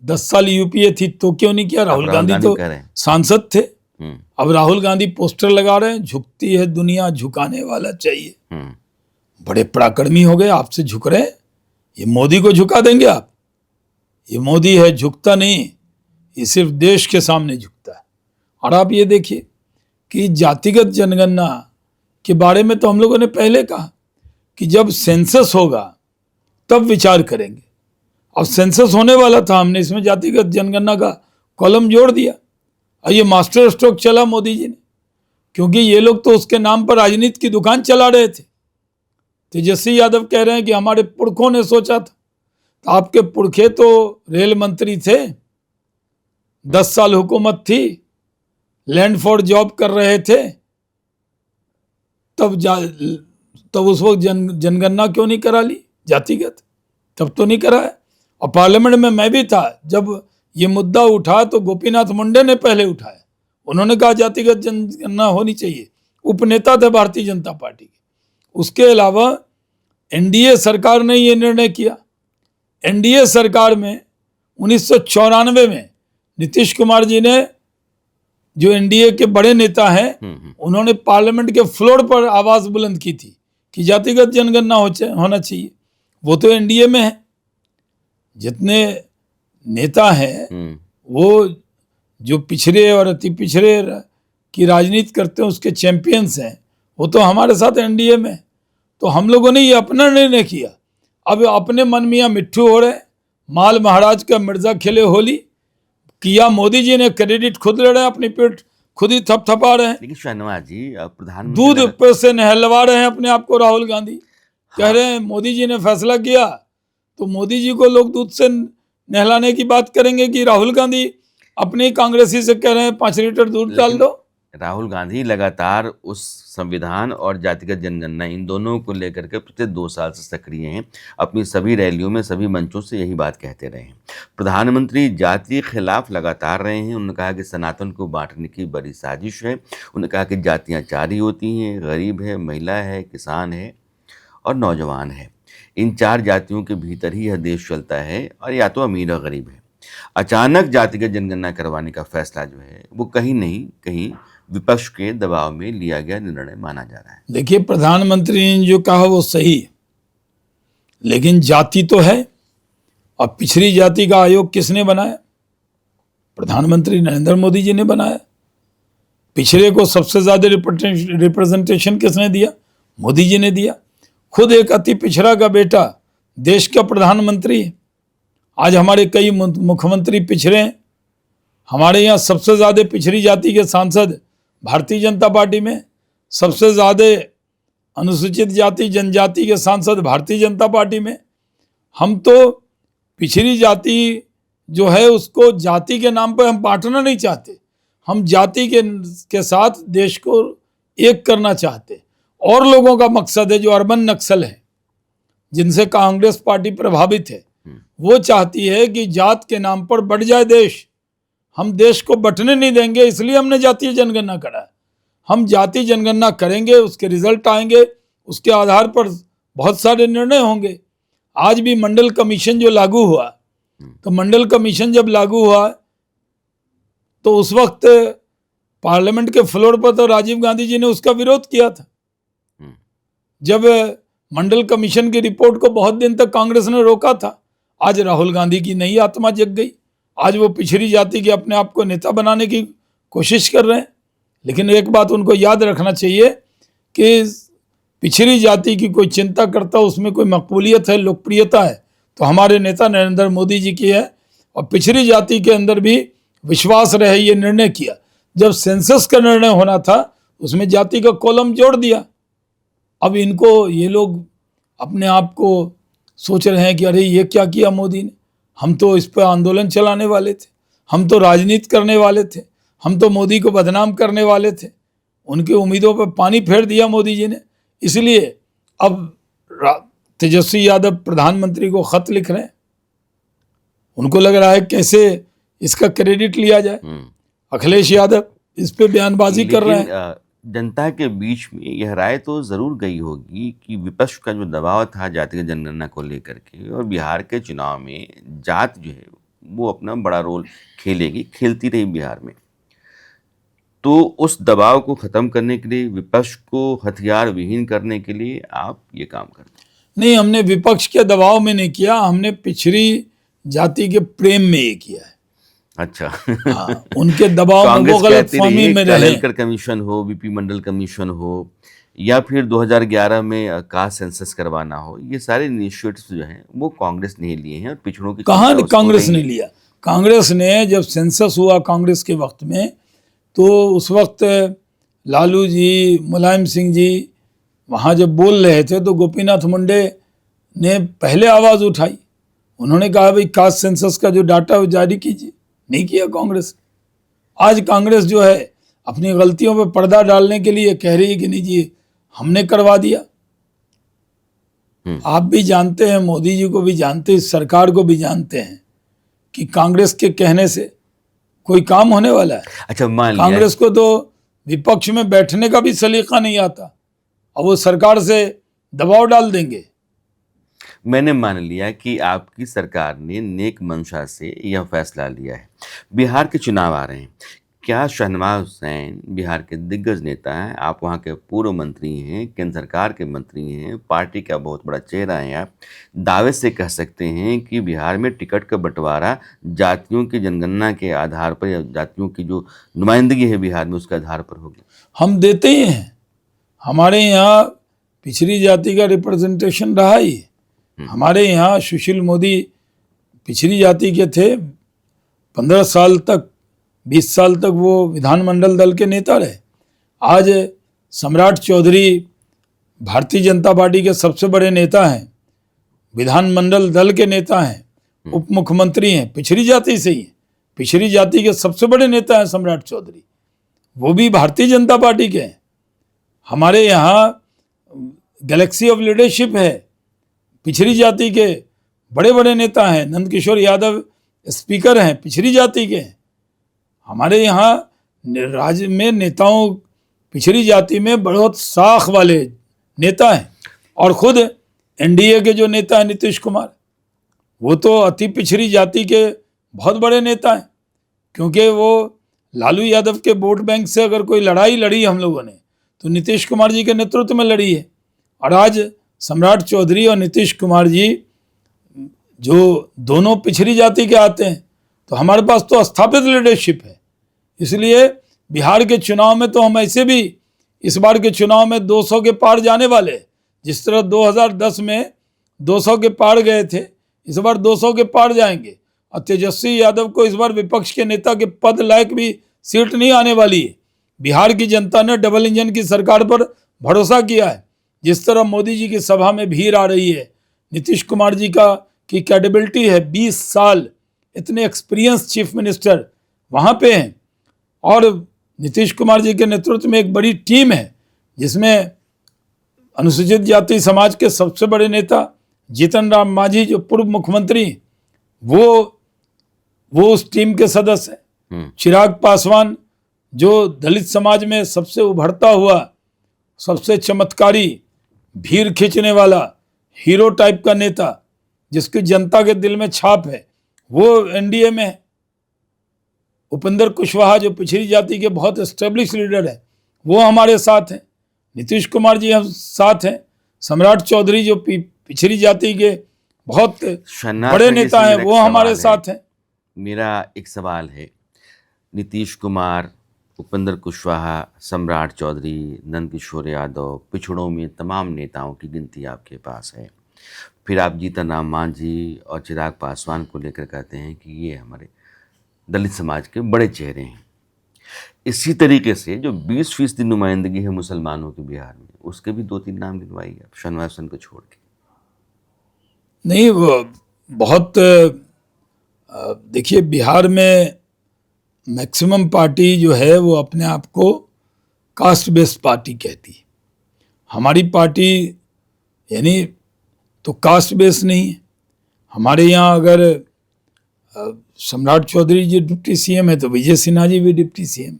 10 साल यूपीए थी तो क्यों नहीं किया? राहुल गांधी तो सांसद थे। अब राहुल गांधी पोस्टर लगा रहे हैं, झुकती है दुनिया, झुकाने वाला चाहिए। बड़े पराक्रमी हो गए, आपसे झुक रहे हैं। ये मोदी को झुका देंगे आप? ये मोदी है, झुकता नहीं, ये सिर्फ देश के सामने झुकता है। और आप ये देखिए कि जातिगत जनगणना के बारे में तो हम लोगों ने पहले कहा कि जब सेंसस होगा तब विचार करेंगे। अब सेंसस होने वाला था, हमने इसमें जातिगत जनगणना का कॉलम जोड़ दिया और ये मास्टर स्ट्रोक चला मोदी जी ने, क्योंकि ये लोग तो उसके नाम पर राजनीति की दुकान चला रहे थे। तेजस्वी यादव कह रहे हैं कि हमारे पुरखों ने सोचा था, तो आपके पुरखे तो रेल मंत्री थे, 10 साल हुकूमत थी, लैंड फॉर जॉब कर रहे थे, तब उस वक्त जनगणना क्यों नहीं करा ली जातिगत? तब तो नहीं कराया। और पार्लियामेंट में मैं भी था, जब ये मुद्दा उठा तो गोपीनाथ मुंडे ने पहले उठाया, उन्होंने कहा जातिगत जनगणना होनी चाहिए, उपनेता थे भारतीय जनता पार्टी के। उसके अलावा एनडीए सरकार ने ये निर्णय किया। एनडीए सरकार में 1994 में नीतीश कुमार जी ने, जो एनडीए के बड़े नेता हैं, उन्होंने पार्लियामेंट के फ्लोर पर आवाज बुलंद की थी कि जातिगत जनगणना होना चाहिए। वो तो एनडीए में है। जितने नेता हैं वो जो पिछड़े और अति पिछड़े की राजनीति करते हैं उसके चैंपियंस हैं, वो तो हमारे साथ एनडीए में। तो हम लोगों ने ये अपना निर्णय किया। अब अपने मन मियाँ मिट्ठू हो रहे, माल महाराज का मिर्जा खेले होली किया। मोदी जी ने क्रेडिट खुद ले रहे हैं, अपनी पेट खुद ही थपथपा रहे हैं। लेकिन शहनवाज जी, प्रधानमंत्री दूध पे से नहलवा रहे हैं अपने आप को राहुल गांधी। कह रहे हैं मोदी जी ने फैसला किया, तो मोदी जी को लोग दूध से नहलाने की बात करेंगे कि राहुल गांधी अपने कांग्रेसी से कह रहे हैं 5 लीटर दूध डाल दो। राहुल गांधी लगातार उस संविधान और जातिगत जनगणना, इन दोनों को लेकर के पिछले 2 साल से सक्रिय हैं। अपनी सभी रैलियों में, सभी मंचों से यही बात कहते रहे हैं। प्रधानमंत्री जाति के खिलाफ लगातार रहे हैं। उन्होंने कहा कि सनातन को बांटने की बड़ी साजिश है। उन्होंने कहा कि जातियाँ 4 ही होती हैं, गरीब है, महिला है, किसान है और नौजवान है। इन 4 जातियों के भीतर ही यह देश चलता है और या तो अमीर और गरीब है। अचानक जातिगत जनगणना करवाने का फैसला जो है वो कहीं नहीं कहीं विपक्ष के दबाव में लिया गया निर्णय माना जा रहा है। देखिए, प्रधानमंत्री ने जो कहा वो सही है, लेकिन जाति तो है। अब पिछड़ी जाति का आयोग किसने बनाया? प्रधानमंत्री नरेंद्र मोदी जी ने बनाया। पिछड़े को सबसे ज्यादा रिप्रेजेंटेशन किसने दिया? मोदी जी ने दिया। खुद एक अति पिछड़ा का बेटा देश का प्रधानमंत्री है। आज हमारे कई मुख्यमंत्री पिछड़े हैं। हमारे यहाँ सबसे ज्यादा पिछड़ी जाति के सांसद भारतीय जनता पार्टी में, सबसे ज्यादा अनुसूचित जाति जनजाति के सांसद भारतीय जनता पार्टी में। हम तो पिछड़ी जाति जो है उसको जाति के नाम पर हम बांटना नहीं चाहते। हम जाति के साथ देश को एक करना चाहते। और लोगों का मकसद है जो अर्बन नक्सल है, जिनसे कांग्रेस पार्टी प्रभावित है, वो चाहती है कि जात के नाम पर बढ़ जाए देश। हम देश को बंटने नहीं देंगे, इसलिए हमने जातीय जनगणना करा है। हम जातीय जनगणना करेंगे, उसके रिजल्ट आएंगे, उसके आधार पर बहुत सारे निर्णय होंगे। आज भी मंडल कमीशन जो लागू हुआ, तो मंडल कमीशन जब लागू हुआ तो उस वक्त पार्लियामेंट के फ्लोर पर तो राजीव गांधी जी ने उसका विरोध किया था। जब मंडल कमीशन की रिपोर्ट को बहुत दिन तक कांग्रेस ने रोका था। आज राहुल गांधी की नई आत्मा जग गई। आज वो पिछड़ी जाति के अपने आप को नेता बनाने की कोशिश कर रहे हैं। लेकिन एक बात उनको याद रखना चाहिए कि पिछड़ी जाति की कोई चिंता करता, उसमें कोई मकबूलियत है, लोकप्रियता है, तो हमारे नेता नरेंद्र मोदी जी की है। और पिछड़ी जाति के अंदर भी विश्वास रहे, ये निर्णय किया। जब सेंसस का निर्णय होना था उसमें जाति का कॉलम जोड़ दिया। अब इनको, ये लोग अपने आप को सोच रहे हैं कि अरे ये क्या किया मोदी ने। हम तो इस पर आंदोलन चलाने वाले थे, हम तो राजनीति करने वाले थे, हम तो मोदी को बदनाम करने वाले थे। उनकी उम्मीदों पर पानी फेर दिया मोदी जी ने। इसलिए अब तेजस्वी यादव प्रधानमंत्री को खत लिख रहे हैं। उनको लग रहा है कैसे इसका क्रेडिट लिया जाए। अखिलेश यादव इस पे बयानबाजी कर रहे हैं। जनता के बीच में यह राय तो जरूर गई होगी कि विपक्ष का जो दबाव था जातिगत जनगणना को लेकर के, और बिहार के चुनाव में जात जो है वो अपना बड़ा रोल खेलेगी, खेलती रही बिहार में। तो उस दबाव को खत्म करने के लिए, विपक्ष को हथियार विहीन करने के लिए आप ये काम करते हैं? नहीं, हमने विपक्ष के दबाव में नहीं किया, हमने पिछड़ी जाति के प्रेम में ये किया है। अच्छा। हाँ, उनके दबाव में वो गलतफहमी में रहे। कालेलकर कमीशन हो, बीपी मंडल कमीशन हो, या फिर 2011 में कास्ट सेंसस करवाना हो, ये सारे इनिशिएटिव्स जो हैं वो कांग्रेस ने लिए हैं। और पिछड़ों की कहाँ कांग्रेस ने लिया? कांग्रेस ने जब सेंसस हुआ कांग्रेस के वक्त में, तो उस वक्त लालू जी, मुलायम सिंह जी वहाँ जब बोल रहे थे तो गोपीनाथ मुंडे ने पहले आवाज़ उठाई। उन्होंने कहा भाई कास्ट सेंसस का जो डाटा वो जारी कीजिए। नहीं किया कांग्रेस। आज कांग्रेस जो है अपनी गलतियों पर पर्दा डालने के लिए कह रही है कि नहीं जी हमने करवा दिया। आप भी जानते हैं, मोदी जी को भी जानते हैं, इस सरकार को भी जानते हैं कि कांग्रेस के कहने से कोई काम होने वाला है? अच्छा, मान लिया कांग्रेस को तो विपक्ष में बैठने का भी सलीका नहीं आता, और वो सरकार से दबाव डाल देंगे। मैंने मान लिया कि आपकी सरकार ने नेक मंशा से यह फैसला लिया है। बिहार के चुनाव आ रहे हैं, क्या शहनवाज हुसैन बिहार के दिग्गज नेता हैं, आप वहाँ के पूर्व मंत्री हैं, केंद्र सरकार के मंत्री हैं, पार्टी का बहुत बड़ा चेहरा है, आप दावे से कह सकते हैं कि बिहार में टिकट का बंटवारा जातियों की जनगणना के आधार पर, या जातियों की जो नुमाइंदगी है बिहार में उसके आधार पर होगी? हम देते ही हैं। हमारे यहाँ पिछड़ी जाति का रिप्रेजेंटेशन रहा ही। हमारे यहाँ सुशील मोदी पिछड़ी जाति के थे, 15 साल तक, 20 साल तक वो विधानमंडल दल के नेता रहे। आज सम्राट चौधरी भारतीय जनता पार्टी के सबसे बड़े नेता हैं, विधानमंडल दल के नेता हैं, उप मुख्यमंत्री हैं, पिछड़ी जाति से ही हैं। पिछड़ी जाति के सबसे बड़े नेता हैं सम्राट चौधरी, वो भी भारतीय जनता पार्टी के हैं। हमारे यहाँ गैलेक्सी ऑफ लीडरशिप है, पिछड़ी जाति के बड़े बड़े नेता हैं। नंदकिशोर यादव स्पीकर हैं, पिछड़ी जाति के हैं। हमारे यहाँ राज्य में नेताओं पिछड़ी जाति में बहुत साख वाले नेता हैं। और खुद एनडीए के जो नेता है नीतीश कुमार, वो तो अति पिछड़ी जाति के बहुत बड़े नेता हैं, क्योंकि वो लालू यादव के वोट बैंक से अगर कोई लड़ाई लड़ी हम लोगों ने तो नीतीश कुमार जी के नेतृत्व में लड़ी है। और आज सम्राट चौधरी और नीतीश कुमार जी जो दोनों पिछड़ी जाति के आते हैं, तो हमारे पास तो स्थापित लीडरशिप है। इसलिए बिहार के चुनाव में तो हम ऐसे भी इस बार के चुनाव में 200 के पार जाने वाले हैं। जिस तरह 2010 में 200 के पार गए थे, इस बार 200 के पार जाएंगे। और तेजस्वी यादव को इस बार विपक्ष के नेता के पद लायक भी सीट नहीं आने वाली है। बिहार की जनता ने डबल इंजन की सरकार पर भरोसा किया है। जिस तरह मोदी जी की सभा में भीड़ आ रही है, नीतीश कुमार जी की कैपेबिलिटी है, 20 साल इतने एक्सपीरियंस चीफ मिनिस्टर वहाँ पे हैं। और नीतीश कुमार जी के नेतृत्व में एक बड़ी टीम है, जिसमें अनुसूचित जाति समाज के सबसे बड़े नेता जीतन राम मांझी जो पूर्व मुख्यमंत्री, वो उस टीम के सदस्य हैं। चिराग पासवान जो दलित समाज में सबसे उभरता हुआ, सबसे चमत्कारी, भीड़ खींचने वाला, हीरो टाइप का नेता, जिसकी जनता के दिल में छाप है, वो एनडीए में है। उपेंद्र कुशवाहा जो पिछड़ी जाति के बहुत एस्टेब्लिश लीडर है, वो हमारे साथ हैं। नीतीश कुमार जी हम साथ हैं। सम्राट चौधरी जो पिछड़ी जाति के बहुत बड़े नेता हैं, वो हमारे साथ हैं। मेरा एक सवाल है, नीतीश कुमार, उपेंद्र कुशवाहा, सम्राट चौधरी, नंदकिशोर यादव, पिछड़ों में तमाम नेताओं की गिनती आपके पास है। फिर आप जीतन राम मांझी और चिराग पासवान को लेकर कहते हैं कि ये हमारे दलित समाज के बड़े चेहरे हैं। इसी तरीके से जो 20% नुमाइंदगी है मुसलमानों की बिहार में, उसके भी 2-3 नाम गिनवाइए आप, शहनवाज हुसैन को छोड़ के। नहीं, वो बहुत देखिए, बिहार में मैक्सिमम पार्टी जो है वो अपने आप को कास्ट बेस्ड पार्टी कहती है। हमारी पार्टी यानी तो कास्ट बेस्ड नहीं है। हमारे यहाँ अगर सम्राट चौधरी जी डिप्टी सीएम है तो विजय सिन्हा जी भी डिप्टी सीएम।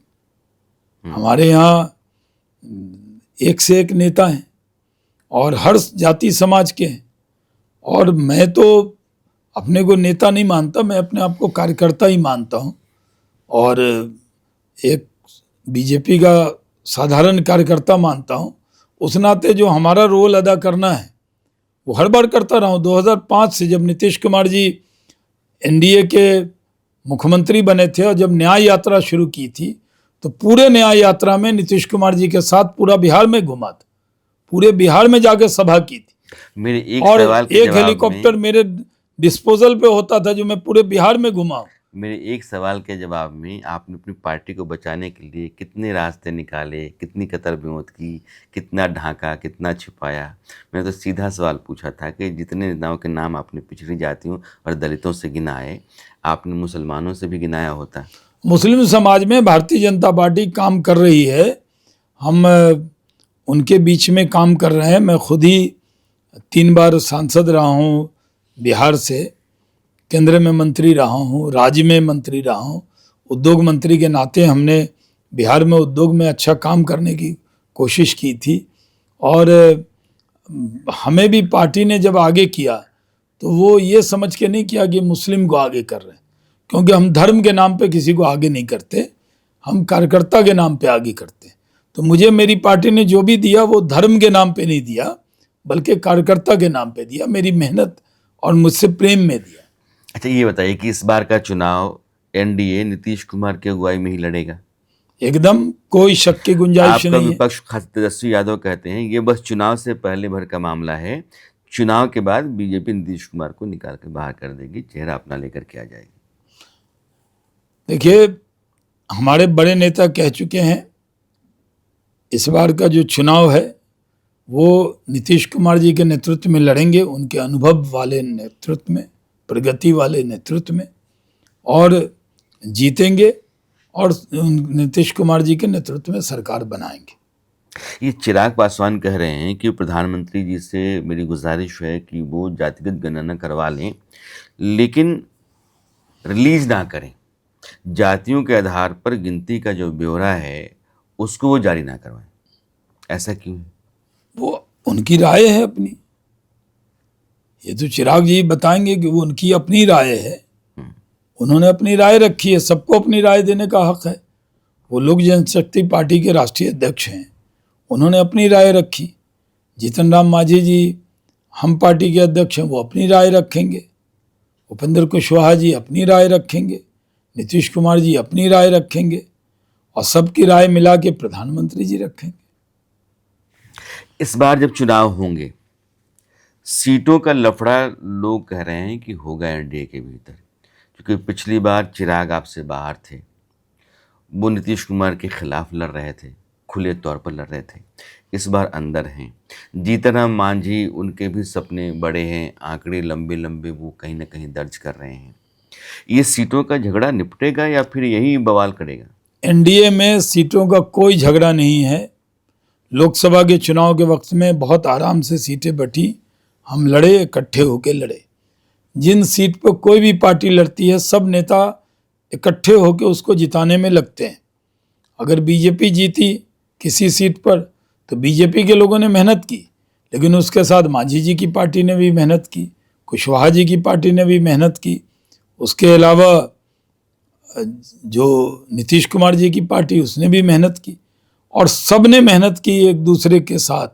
हमारे यहाँ एक से एक नेता हैं और हर जाति समाज के हैं। और मैं तो अपने को नेता नहीं मानता, मैं अपने आप को कार्यकर्ता ही मानता हूँ। और एक बीजेपी का साधारण कार्यकर्ता मानता हूँ। उस नाते जो हमारा रोल अदा करना है वो हर बार करता रहा हूँ। 2005 से जब नीतीश कुमार जी एनडीए के मुख्यमंत्री बने थे और जब न्याय यात्रा शुरू की थी, तो पूरे न्याय यात्रा में नीतीश कुमार जी के साथ पूरा बिहार में घुमा था, पूरे बिहार में जाके सभा की थी। मेरे एक और सवाल के एक जवाब हेलीकॉप्टर मेरे डिस्पोजल पे होता था जो मैं पूरे बिहार में घुमा। मेरे एक सवाल के जवाब में आपने अपनी पार्टी को बचाने के लिए कितने रास्ते निकाले, कितनी कतर ब्योंत की, कितना ढांका, कितना छिपाया। मैंने तो सीधा सवाल पूछा था कि जितने नेताओं के नाम आपने पिछड़ी जातियों और दलितों से गिनाए, आपने मुसलमानों से भी गिनाया होता। मुस्लिम समाज में भारतीय जनता पार्टी काम कर रही है, हम उनके बीच में काम कर रहे हैं। मैं खुद ही 3 बार सांसद रहा हूँ बिहार से, केंद्र में मंत्री रहा हूँ, राज्य में मंत्री रहा हूँ। उद्योग मंत्री के नाते हमने बिहार में उद्योग में अच्छा काम करने की कोशिश की थी। और हमें भी पार्टी ने जब आगे किया तो वो ये समझ के नहीं किया कि मुस्लिम को आगे कर रहे हैं, क्योंकि हम धर्म के नाम पे किसी को आगे नहीं करते, हम कार्यकर्ता के नाम पे आगे करते हैं। तो मुझे मेरी पार्टी ने जो भी दिया वो धर्म के नाम पे नहीं दिया, बल्कि कार्यकर्ता के नाम पे दिया, मेरी मेहनत और मुझसे प्रेम में दिया। अच्छा, ये बताइए कि इस बार का चुनाव एनडीए नीतीश कुमार की अगुवाई में ही लड़ेगा? एकदम कोई शक की गुंजाइश नहीं है। विपक्ष खास तेजस्वी यादव कहते हैं ये बस चुनाव से पहले भर का मामला है, चुनाव के बाद बीजेपी नीतीश कुमार को निकाल कर बाहर कर देगी, चेहरा अपना लेकर के आ जाएगी। देखिए, हमारे बड़े नेता कह चुके हैं इस बार का जो चुनाव है वो नीतीश कुमार जी के नेतृत्व में लड़ेंगे, उनके अनुभव वाले नेतृत्व में, प्रगति वाले नेतृत्व में, और जीतेंगे और नीतीश कुमार जी के नेतृत्व में सरकार बनाएंगे। ये चिराग पासवान कह रहे हैं कि प्रधानमंत्री जी से मेरी गुजारिश है कि वो जातिगत गणना करवा लें, लेकिन रिलीज ना करें। जातियों के आधार पर गिनती का जो ब्यौरा है उसको वो जारी ना करवाएं। ऐसा क्यों है? वो उनकी राय है अपनी। ये तो चिराग जी बताएंगे कि वो उनकी अपनी राय है, उन्होंने अपनी राय रखी है, सबको अपनी राय देने का हक है। वो लोक जनशक्ति पार्टी के राष्ट्रीय अध्यक्ष हैं, उन्होंने अपनी राय रखी। जीतन राम मांझी जी हम पार्टी के अध्यक्ष हैं, वो अपनी राय रखेंगे। उपेंद्र कुशवाहा जी अपनी राय रखेंगे, नीतीश कुमार जी अपनी राय रखेंगे, और सबकी राय मिला के प्रधानमंत्री जी रखेंगे। इस बार जब चुनाव होंगे, सीटों का लफड़ा लोग कह रहे हैं कि होगा एनडीए के भीतर, क्योंकि पिछली बार चिराग आपसे बाहर थे, वो नीतीश कुमार के खिलाफ लड़ रहे थे, खुले तौर पर लड़ रहे थे। इस बार अंदर हैं। जीतन राम मांझी, उनके भी सपने बड़े हैं, आंकड़े लंबे लंबे वो कहीं ना कहीं दर्ज कर रहे हैं। ये सीटों का झगड़ा निपटेगा या फिर यही बवाल करेगा? एनडीए में सीटों का कोई झगड़ा नहीं है। लोकसभा के चुनाव के वक्त में बहुत आराम से सीटें बटी, हम लड़े, इकट्ठे होकर लड़े। जिन सीट पर कोई भी पार्टी लड़ती है, सब नेता इकट्ठे होकर उसको जिताने में लगते हैं। अगर बीजेपी जीती किसी सीट पर तो बीजेपी के लोगों ने मेहनत की, लेकिन उसके साथ मांझी जी की पार्टी ने भी मेहनत की, कुशवाहा जी की पार्टी ने भी मेहनत की, उसके अलावा जो नीतीश कुमार जी की पार्टी उसने भी मेहनत की, और सब ने मेहनत की एक दूसरे के साथ,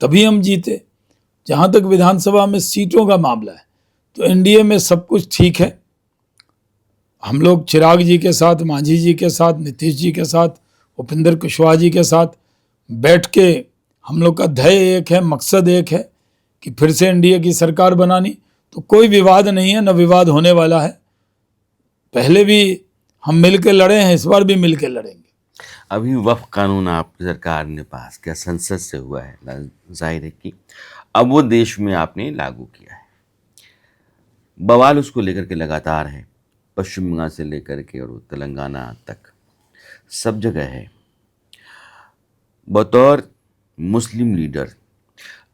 तभी हम जीते। जहाँ तक विधानसभा में सीटों का मामला है तो एनडीए में सब कुछ ठीक है। हम लोग चिराग जी के साथ, मांझी जी के साथ, नीतीश जी के साथ, उपेंद्र कुशवाहा जी के साथ बैठ के हम लोग का ध्येय एक है, मकसद एक है कि फिर से एनडीए की सरकार बनानी। तो कोई विवाद नहीं है, न विवाद होने वाला है। पहले भी हम मिलकर लड़े हैं, इस बार भी मिलकर लड़ेंगे। अभी वक्फ कानून आपकी सरकार ने पास किया, संसद से हुआ है, जाहिर है कि अब वो देश में आपने लागू किया है। बवाल उसको लेकर के लगातार है, पश्चिम बंगाल से लेकर के और तेलंगाना तक सब जगह है। बतौर मुस्लिम लीडर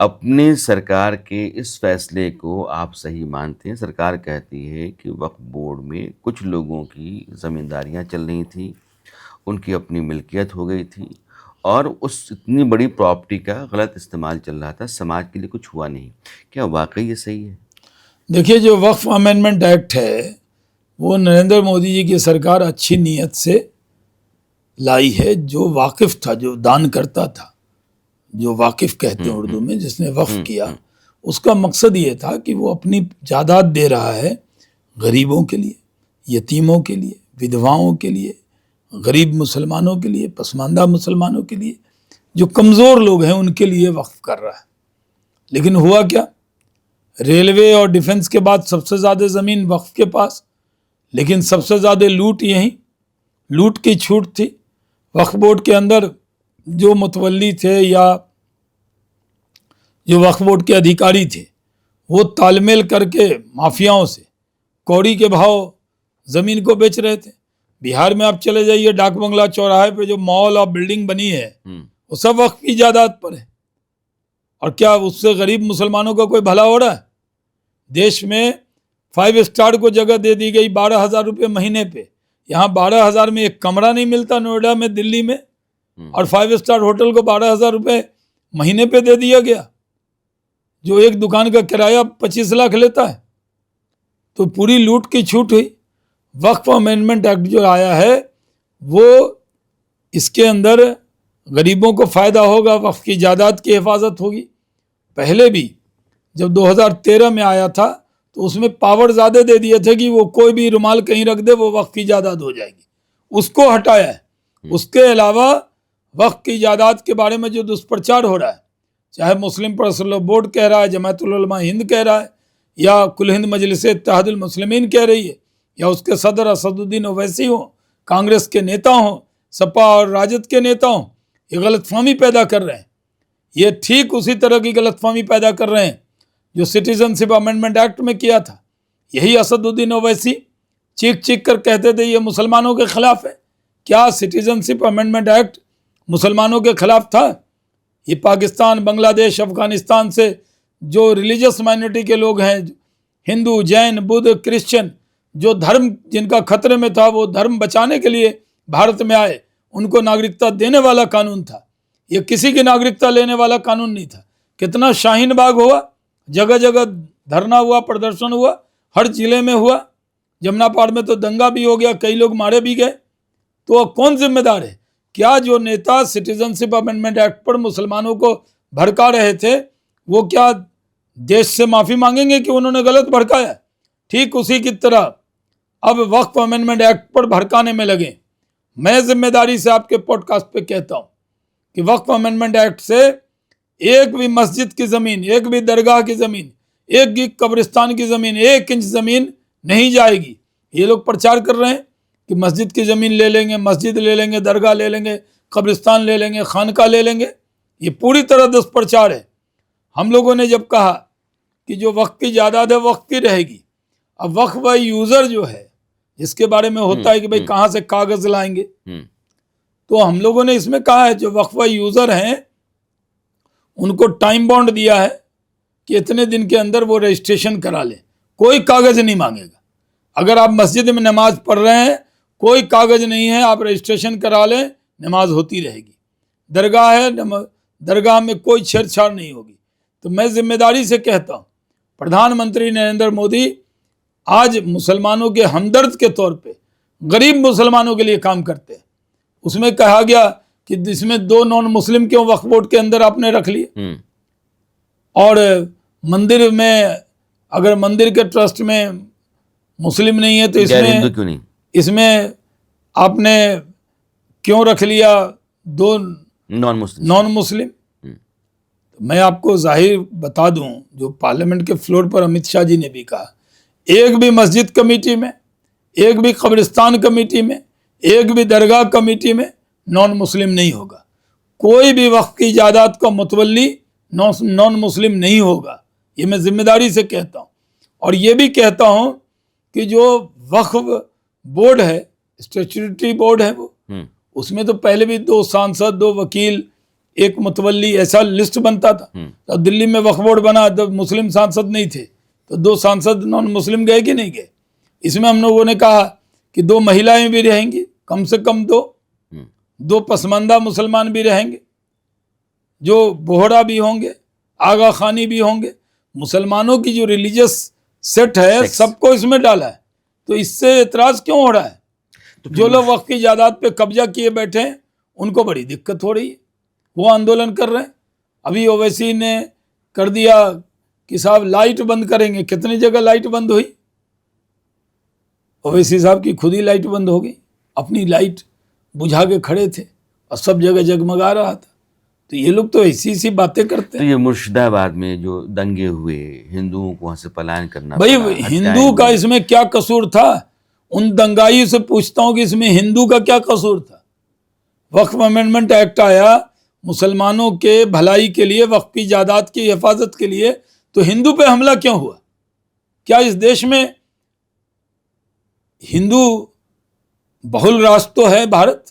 अपने सरकार के इस फैसले को आप सही मानते हैं? सरकार कहती है कि वक्फ बोर्ड में कुछ लोगों की ज़मींदारियां चल रही थी, उनकी अपनी मिल्कियत हो गई थी, और उस इतनी बड़ी प्रॉपर्टी का गलत इस्तेमाल चल रहा था, समाज के लिए कुछ हुआ नहीं। क्या वाकई ये सही है? देखिए, जो वक्फ अमेंडमेंट एक्ट है वो नरेंद्र मोदी जी की सरकार अच्छी नीयत से लाई है। जो वाकिफ था, जो दान करता था, जो वाकिफ कहते हैं उर्दू में, जिसने वक्फ किया, उसका मकसद ये था कि वो अपनी जायदाद दे रहा है गरीबों के लिए, यतीमों के लिए, विधवाओं के लिए, गरीब मुसलमानों के लिए, पसमानदा मुसलमानों के लिए, जो कमज़ोर लोग हैं उनके लिए वक्फ कर रहा है। लेकिन हुआ क्या? रेलवे और डिफेंस के बाद सबसे ज़्यादा ज़मीन वक्फ के पास, लेकिन सबसे ज़्यादा लूट यहीं, लूट की छूट थी। वक्फ बोर्ड के अंदर जो मुतवल्ली थे या जो वक्फ बोर्ड के अधिकारी थे, वो तालमेल करके माफियाओं से कौड़ी के भाव ज़मीन को बेच रहे थे। बिहार में आप चले जाइए, डाक बंगला चौराहे पे जो मॉल और बिल्डिंग बनी है वो सब वक्फ की जायदाद पर है। और क्या उससे गरीब मुसलमानों का कोई भला हो रहा है? देश में 5 स्टार को जगह दे दी गई 12,000 रुपये महीने पे। यहाँ 12,000 में एक कमरा नहीं मिलता नोएडा में, दिल्ली में, और 5 स्टार होटल को 12,000 रुपये महीने पे दे दिया गया, जो एक दुकान का किराया 25 लाख लेता है। तो पूरी लूट की छूट हुई। वक्फ अमेंडमेंट एक्ट जो आया है वो इसके अंदर गरीबों को फ़ायदा होगा, वक्फ की जायदाद की हिफाजत होगी। पहले भी जब 2013 में आया था तो उसमें पावर ज़्यादा दे दिए थे कि वो कोई भी रुमाल कहीं रख दे वो वक्फ की जायदाद हो जाएगी, उसको हटाया है। उसके अलावा वक्फ की जायदाद के बारे में जो दुष्प्रचार हो रहा है, चाहे मुस्लिम पर्सनल बोर्ड कह रहा है, जमातुल उलमा हिंद कह रहा है, या कुल हिंद मजलिस इत्तेहादुल मुस्लिमीन कह रही है, या उसके सदर असदुद्दीन ओवैसी हों, कांग्रेस के नेता हों, सपा और राजद के नेता हों, ये गलतफहमी पैदा कर रहे हैं। ये ठीक उसी तरह की गलतफहमी पैदा कर रहे हैं जो सिटीजनशिप अमेंडमेंट एक्ट में किया था। यही असदुद्दीन ओवैसी चीख चीख कर कहते थे ये मुसलमानों के खिलाफ है। क्या सिटीजनशिप अमेंडमेंट एक्ट मुसलमानों के खिलाफ था? ये पाकिस्तान, बांग्लादेश, अफगानिस्तान से जो रिलीजियस माइनॉरिटी के लोग हैं, हिंदू, जैन, बुद्ध, क्रिश्चियन, जो धर्म जिनका खतरे में था, वो धर्म बचाने के लिए भारत में आए, उनको नागरिकता देने वाला कानून था। ये किसी की नागरिकता लेने वाला कानून नहीं था। कितना शाहीन बाग हुआ, जगह जगह धरना हुआ, प्रदर्शन हुआ, हर जिले में हुआ। जमुनापाड़ में तो दंगा भी हो गया, कई लोग मारे भी गए। तो कौन जिम्मेदार है? क्या जो नेता सिटीजनशिप अमेंडमेंट एक्ट पर मुसलमानों को भड़का रहे थे, वो क्या देश से माफी मांगेंगे कि उन्होंने गलत भड़काया? ठीक उसी की तरह अब वक्फ अमेंडमेंट एक्ट पर भड़काने में लगे। मैं जिम्मेदारी से आपके पॉडकास्ट पे कहता हूं कि वक्फ अमेंडमेंट एक्ट से एक भी मस्जिद की जमीन, एक भी दरगाह की जमीन, एक भी कब्रिस्तान की जमीन, 1 इंच जमीन नहीं जाएगी। ये लोग प्रचार कर रहे हैं कि मस्जिद की जमीन ले लेंगे, मस्जिद ले लेंगे, दरगाह ले लेंगे, कब्रिस्तान ले लेंगे, खानका ले लेंगे। ये पूरी तरह दुष्प्रचार है। हम लोगों ने जब कहा कि जो वक्फ की जायदाद है वक्फ की रहेगी, अब वक्फ बाय यूजर जो है, जिसके बारे में होता है कि भाई कहाँ से कागज लाएंगे, तो हम लोगों ने इसमें कहा है जो वक्फ बाय यूजर हैं उनको टाइम बॉन्ड दिया है कि इतने दिन के अंदर वो रजिस्ट्रेशन करा ले, कोई कागज नहीं मांगेगा। अगर आप मस्जिद में नमाज पढ़ रहे हैं, कोई कागज नहीं है, आप रजिस्ट्रेशन करा लें, नमाज होती रहेगी। दरगाह है, दरगाह में कोई छेड़छाड़ नहीं होगी। तो मैं जिम्मेदारी से कहता हूँ, प्रधानमंत्री नरेंद्र मोदी आज मुसलमानों के हमदर्द के तौर पे गरीब मुसलमानों के लिए काम करते हैं। उसमें कहा गया कि इसमें 2 नॉन मुस्लिम क्यों वक्फ बोर्ड के अंदर आपने रख लिए, और मंदिर में अगर मंदिर के ट्रस्ट में मुस्लिम नहीं है तो इसमें आपने क्यों रख लिया 2 नॉन मुस्लिम। मैं आपको जाहिर बता दूं, जो पार्लियामेंट के फ्लोर पर अमित शाह जी ने भी कहा, एक भी मस्जिद कमेटी में, एक भी कब्रिस्तान कमेटी में, एक भी दरगाह कमेटी में नॉन मुस्लिम नहीं होगा। कोई भी वक्फ की जायदाद का मुतवल्ली नॉन मुस्लिम नहीं होगा। ये मैं जिम्मेदारी से कहता हूँ। और ये भी कहता हूँ कि जो वक्फ बोर्ड है, स्टैट्यूटरी बोर्ड है वो, उसमें तो पहले भी 2 सांसद, 2 वकील, 1 मुतवल्ली, ऐसा लिस्ट बनता था। तो दिल्ली में वक्फ बोर्ड बना तो मुस्लिम सांसद नहीं थे, तो 2 सांसद नॉन मुस्लिम गए कि नहीं गए। इसमें हम लोगों ने कहा कि 2 महिलाएं भी रहेंगी, कम से कम 2 पसमानदा मुसलमान भी रहेंगे, जो बोहरा भी होंगे, आगा खानी भी होंगे। मुसलमानों की जो रिलीजियस सेट है सबको इसमें डाला है। तो इससे एतराज क्यों हो रहा है? तो जो लोग वक्फ की जायदाद पे कब्जा किए बैठे हैं उनको बड़ी दिक्कत हो रही है, वो आंदोलन कर रहे हैं। अभी ओवैसी ने कर दिया कि साहब लाइट बंद करेंगे। कितनी जगह लाइट बंद हुई? ओवैसी साहब की खुद ही लाइट बंद हो गई। अपनी लाइट बुझा के खड़े थे और सब जगह जगमगा रहा था। तो ये लोग तो ऐसी बातें करते हैं। तो ये मुर्शिदाबाद में जो दंगे हुए, हिंदुओं को वहां से पलायन करना भाई, हिंदू का इसमें क्या कसूर था? उन दंगाई से पूछता हूं कि इसमें हिंदू का क्या कसूर था? वक्फ अमेंडमेंट एक्ट आया मुसलमानों के भलाई के लिए, वक्फ की जायदाद की हिफाजत के लिए, तो हिंदू पे हमला क्यों हुआ? क्या इस देश में हिंदू बहुल राष्ट्र तो है भारत?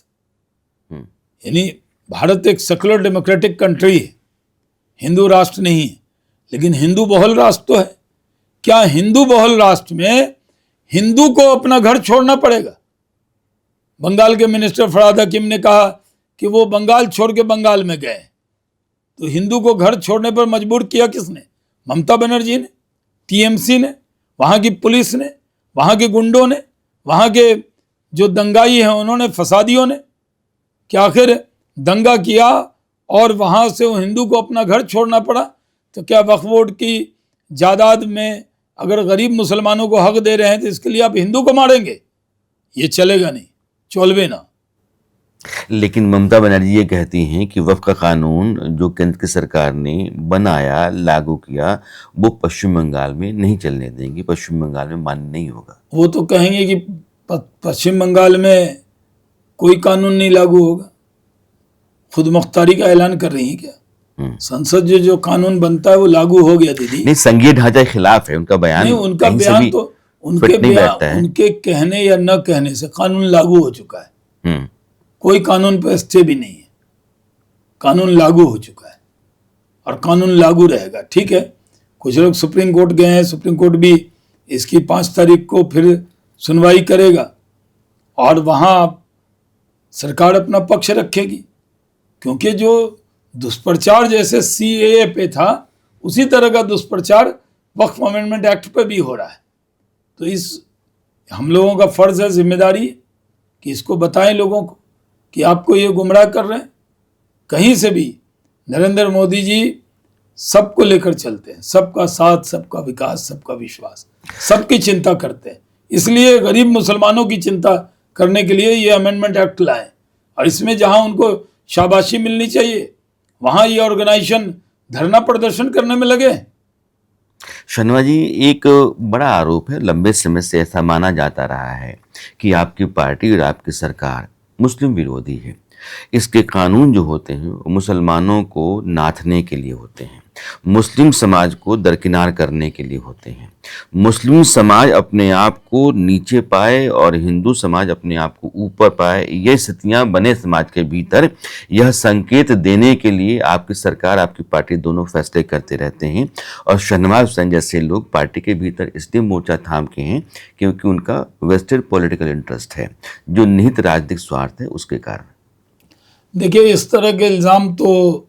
यानी भारत एक सेकुलर डेमोक्रेटिक कंट्री है, हिंदू राष्ट्र नहीं है, लेकिन हिंदू बहुल राष्ट्र तो है। क्या हिंदू बहुल राष्ट्र में हिंदू को अपना घर छोड़ना पड़ेगा? बंगाल के मिनिस्टर फरहाद हकीम ने कहा कि वो बंगाल छोड़ के बंगाल में गए, तो हिंदू को घर छोड़ने पर मजबूर किया किसने? ममता बनर्जी ने, टीएमसी ने, वहाँ की पुलिस ने, वहाँ के गुंडों ने, वहाँ के जो दंगाई हैं उन्होंने, फसादियों ने। क्या आखिर दंगा किया और वहाँ से वो हिंदू को अपना घर छोड़ना पड़ा? तो क्या वक्फ बोर्ड की जायदाद में अगर गरीब मुसलमानों को हक दे रहे हैं तो इसके लिए आप हिंदू को मारेंगे? ये चलेगा नहीं, चोलवे ना। लेकिन ममता बनर्जी ये कहती हैं कि वक्फ का कानून जो केंद्र की सरकार ने बनाया, लागू किया, वो पश्चिम बंगाल में नहीं चलने देंगी, पश्चिम बंगाल में मान्य नहीं होगा। वो तो कहेंगे कि पश्चिम बंगाल में कोई कानून नहीं लागू होगा। खुद मुख्तारी का ऐलान कर रही है क्या? संसद जो कानून बनता है वो लागू हो गया दीदी। नहीं, संघीय ढांचा के खिलाफ है उनका बयान। नहीं, उनका बयान तो उनके कहने या न कहने से कानून लागू हो चुका है। कोई कानून पर स्टे भी नहीं है, कानून लागू हो चुका है और कानून लागू रहेगा। ठीक है, कुछ लोग सुप्रीम कोर्ट गए हैं, सुप्रीम कोर्ट भी इसकी 5 तारीख को फिर सुनवाई करेगा और वहाँ सरकार अपना पक्ष रखेगी, क्योंकि जो दुष्प्रचार जैसे सीएए पे था उसी तरह का दुष्प्रचार वक्फ अमेंडमेंट एक्ट पे भी हो रहा है। तो इस हम लोगों का फर्ज है, जिम्मेदारी है कि इसको बताएं लोगों को कि आपको ये गुमराह कर रहे हैं। कहीं से भी नरेंद्र मोदी जी सबको लेकर चलते हैं, सबका साथ, सबका विकास, सबका विश्वास, सबकी चिंता करते हैं। इसलिए गरीब मुसलमानों की चिंता करने के लिए ये अमेंडमेंट एक्ट लाए, और इसमें जहां उनको शाबाशी मिलनी चाहिए वहां ये ऑर्गेनाइजेशन धरना प्रदर्शन करने में लगे। शर्मा जी, एक बड़ा आरोप है, लंबे समय से ऐसा माना जाता रहा है कि आपकी पार्टी और आपकी सरकार मुस्लिम विरोधी है। इसके कानून जो होते हैं वो मुसलमानों को नाथने के लिए होते हैं, मुस्लिम समाज को दरकिनार करने के लिए होते हैं। मुस्लिम समाज अपने आप को नीचे पाए और हिंदू समाज अपने आप को ऊपर पाए, ये स्थितियां बने समाज के भीतर। यह संकेत देने के लिए आपकी सरकार, आपकी पार्टी दोनों फैसले करते रहते हैं। और शहनवाज हुसैन जैसे लोग पार्टी के भीतर इसलिए मोर्चा थाम के हैं क्योंकि उनका वेस्टेड पॉलिटिकल इंटरेस्ट है, जो निहित राजनीतिक स्वार्थ है, उसके कारण। देखिए, इस तरह के इल्ज़ाम तो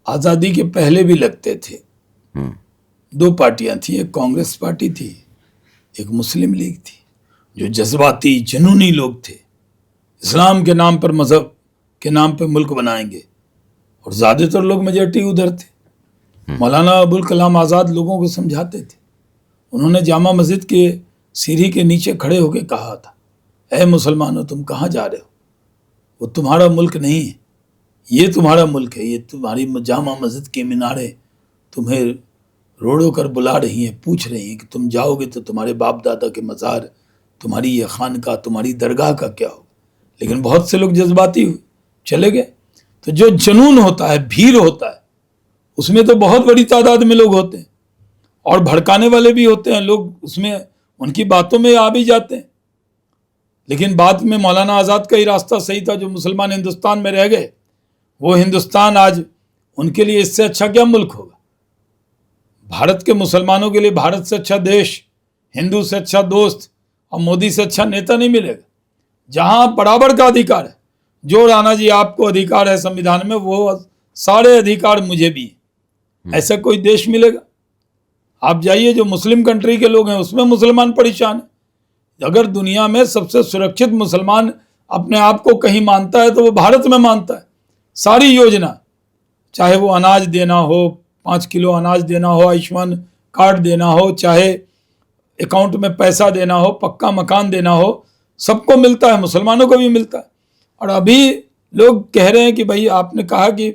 आज़ादी के पहले भी लगते थे। दो पार्टियां थी, एक कांग्रेस पार्टी थी, एक मुस्लिम लीग थी, जो जज्बाती जुनूनी लोग थे। इस्लाम के नाम पर, मजहब के नाम पर मुल्क बनाएंगे, और ज़्यादातर लोग मेजॉरिटी उधर थे। मौलाना अबुल कलाम आज़ाद लोगों को समझाते थे। उन्होंने जामा मस्जिद के सीढ़ी के नीचे खड़े होकर कहा था, ऐ मुसलमानों, तुम कहाँ जा रहे हो? वो तुम्हारा मुल्क नहीं है, ये तुम्हारा मुल्क है। ये तुम्हारी जामा मस्जिद के मीनारे तुम्हें रोड़ों कर बुला रही हैं, पूछ रही हैं कि तुम जाओगे तो तुम्हारे बाप दादा के मज़ार, तुम्हारी ये खानका, तुम्हारी दरगाह का क्या होगा? लेकिन बहुत से लोग जज्बाती हुए चले गए। तो जो जुनून होता है, भीड़ होता है, उसमें तो बहुत बड़ी तादाद में लोग होते हैं, और भड़काने वाले भी होते हैं लोग, उसमें उनकी बातों में आ भी जाते हैं। लेकिन बाद में मौलाना आज़ाद का ही रास्ता सही था। जो मुसलमान हिंदुस्तान में रह गए, वो हिंदुस्तान आज उनके लिए इससे अच्छा क्या मुल्क होगा? भारत के मुसलमानों के लिए भारत से अच्छा देश, हिंदू से अच्छा दोस्त और मोदी से अच्छा नेता नहीं मिलेगा। जहां बराबर का अधिकार है, जो राणा जी आपको अधिकार है संविधान में, वो सारे अधिकार मुझे भी है, ऐसा कोई देश मिलेगा? आप जाइए, जो मुस्लिम कंट्री के लोग हैं उसमें मुसलमान परेशान है। अगर दुनिया में सबसे सुरक्षित मुसलमान अपने आप को कहीं मानता है तो वो भारत में मानता है। सारी योजना, चाहे वो अनाज देना हो, 5 किलो अनाज देना हो, आयुष्मान कार्ड देना हो, चाहे अकाउंट में पैसा देना हो, पक्का मकान देना हो, सबको मिलता है, मुसलमानों को भी मिलता है। और अभी लोग कह रहे हैं कि भाई आपने कहा कि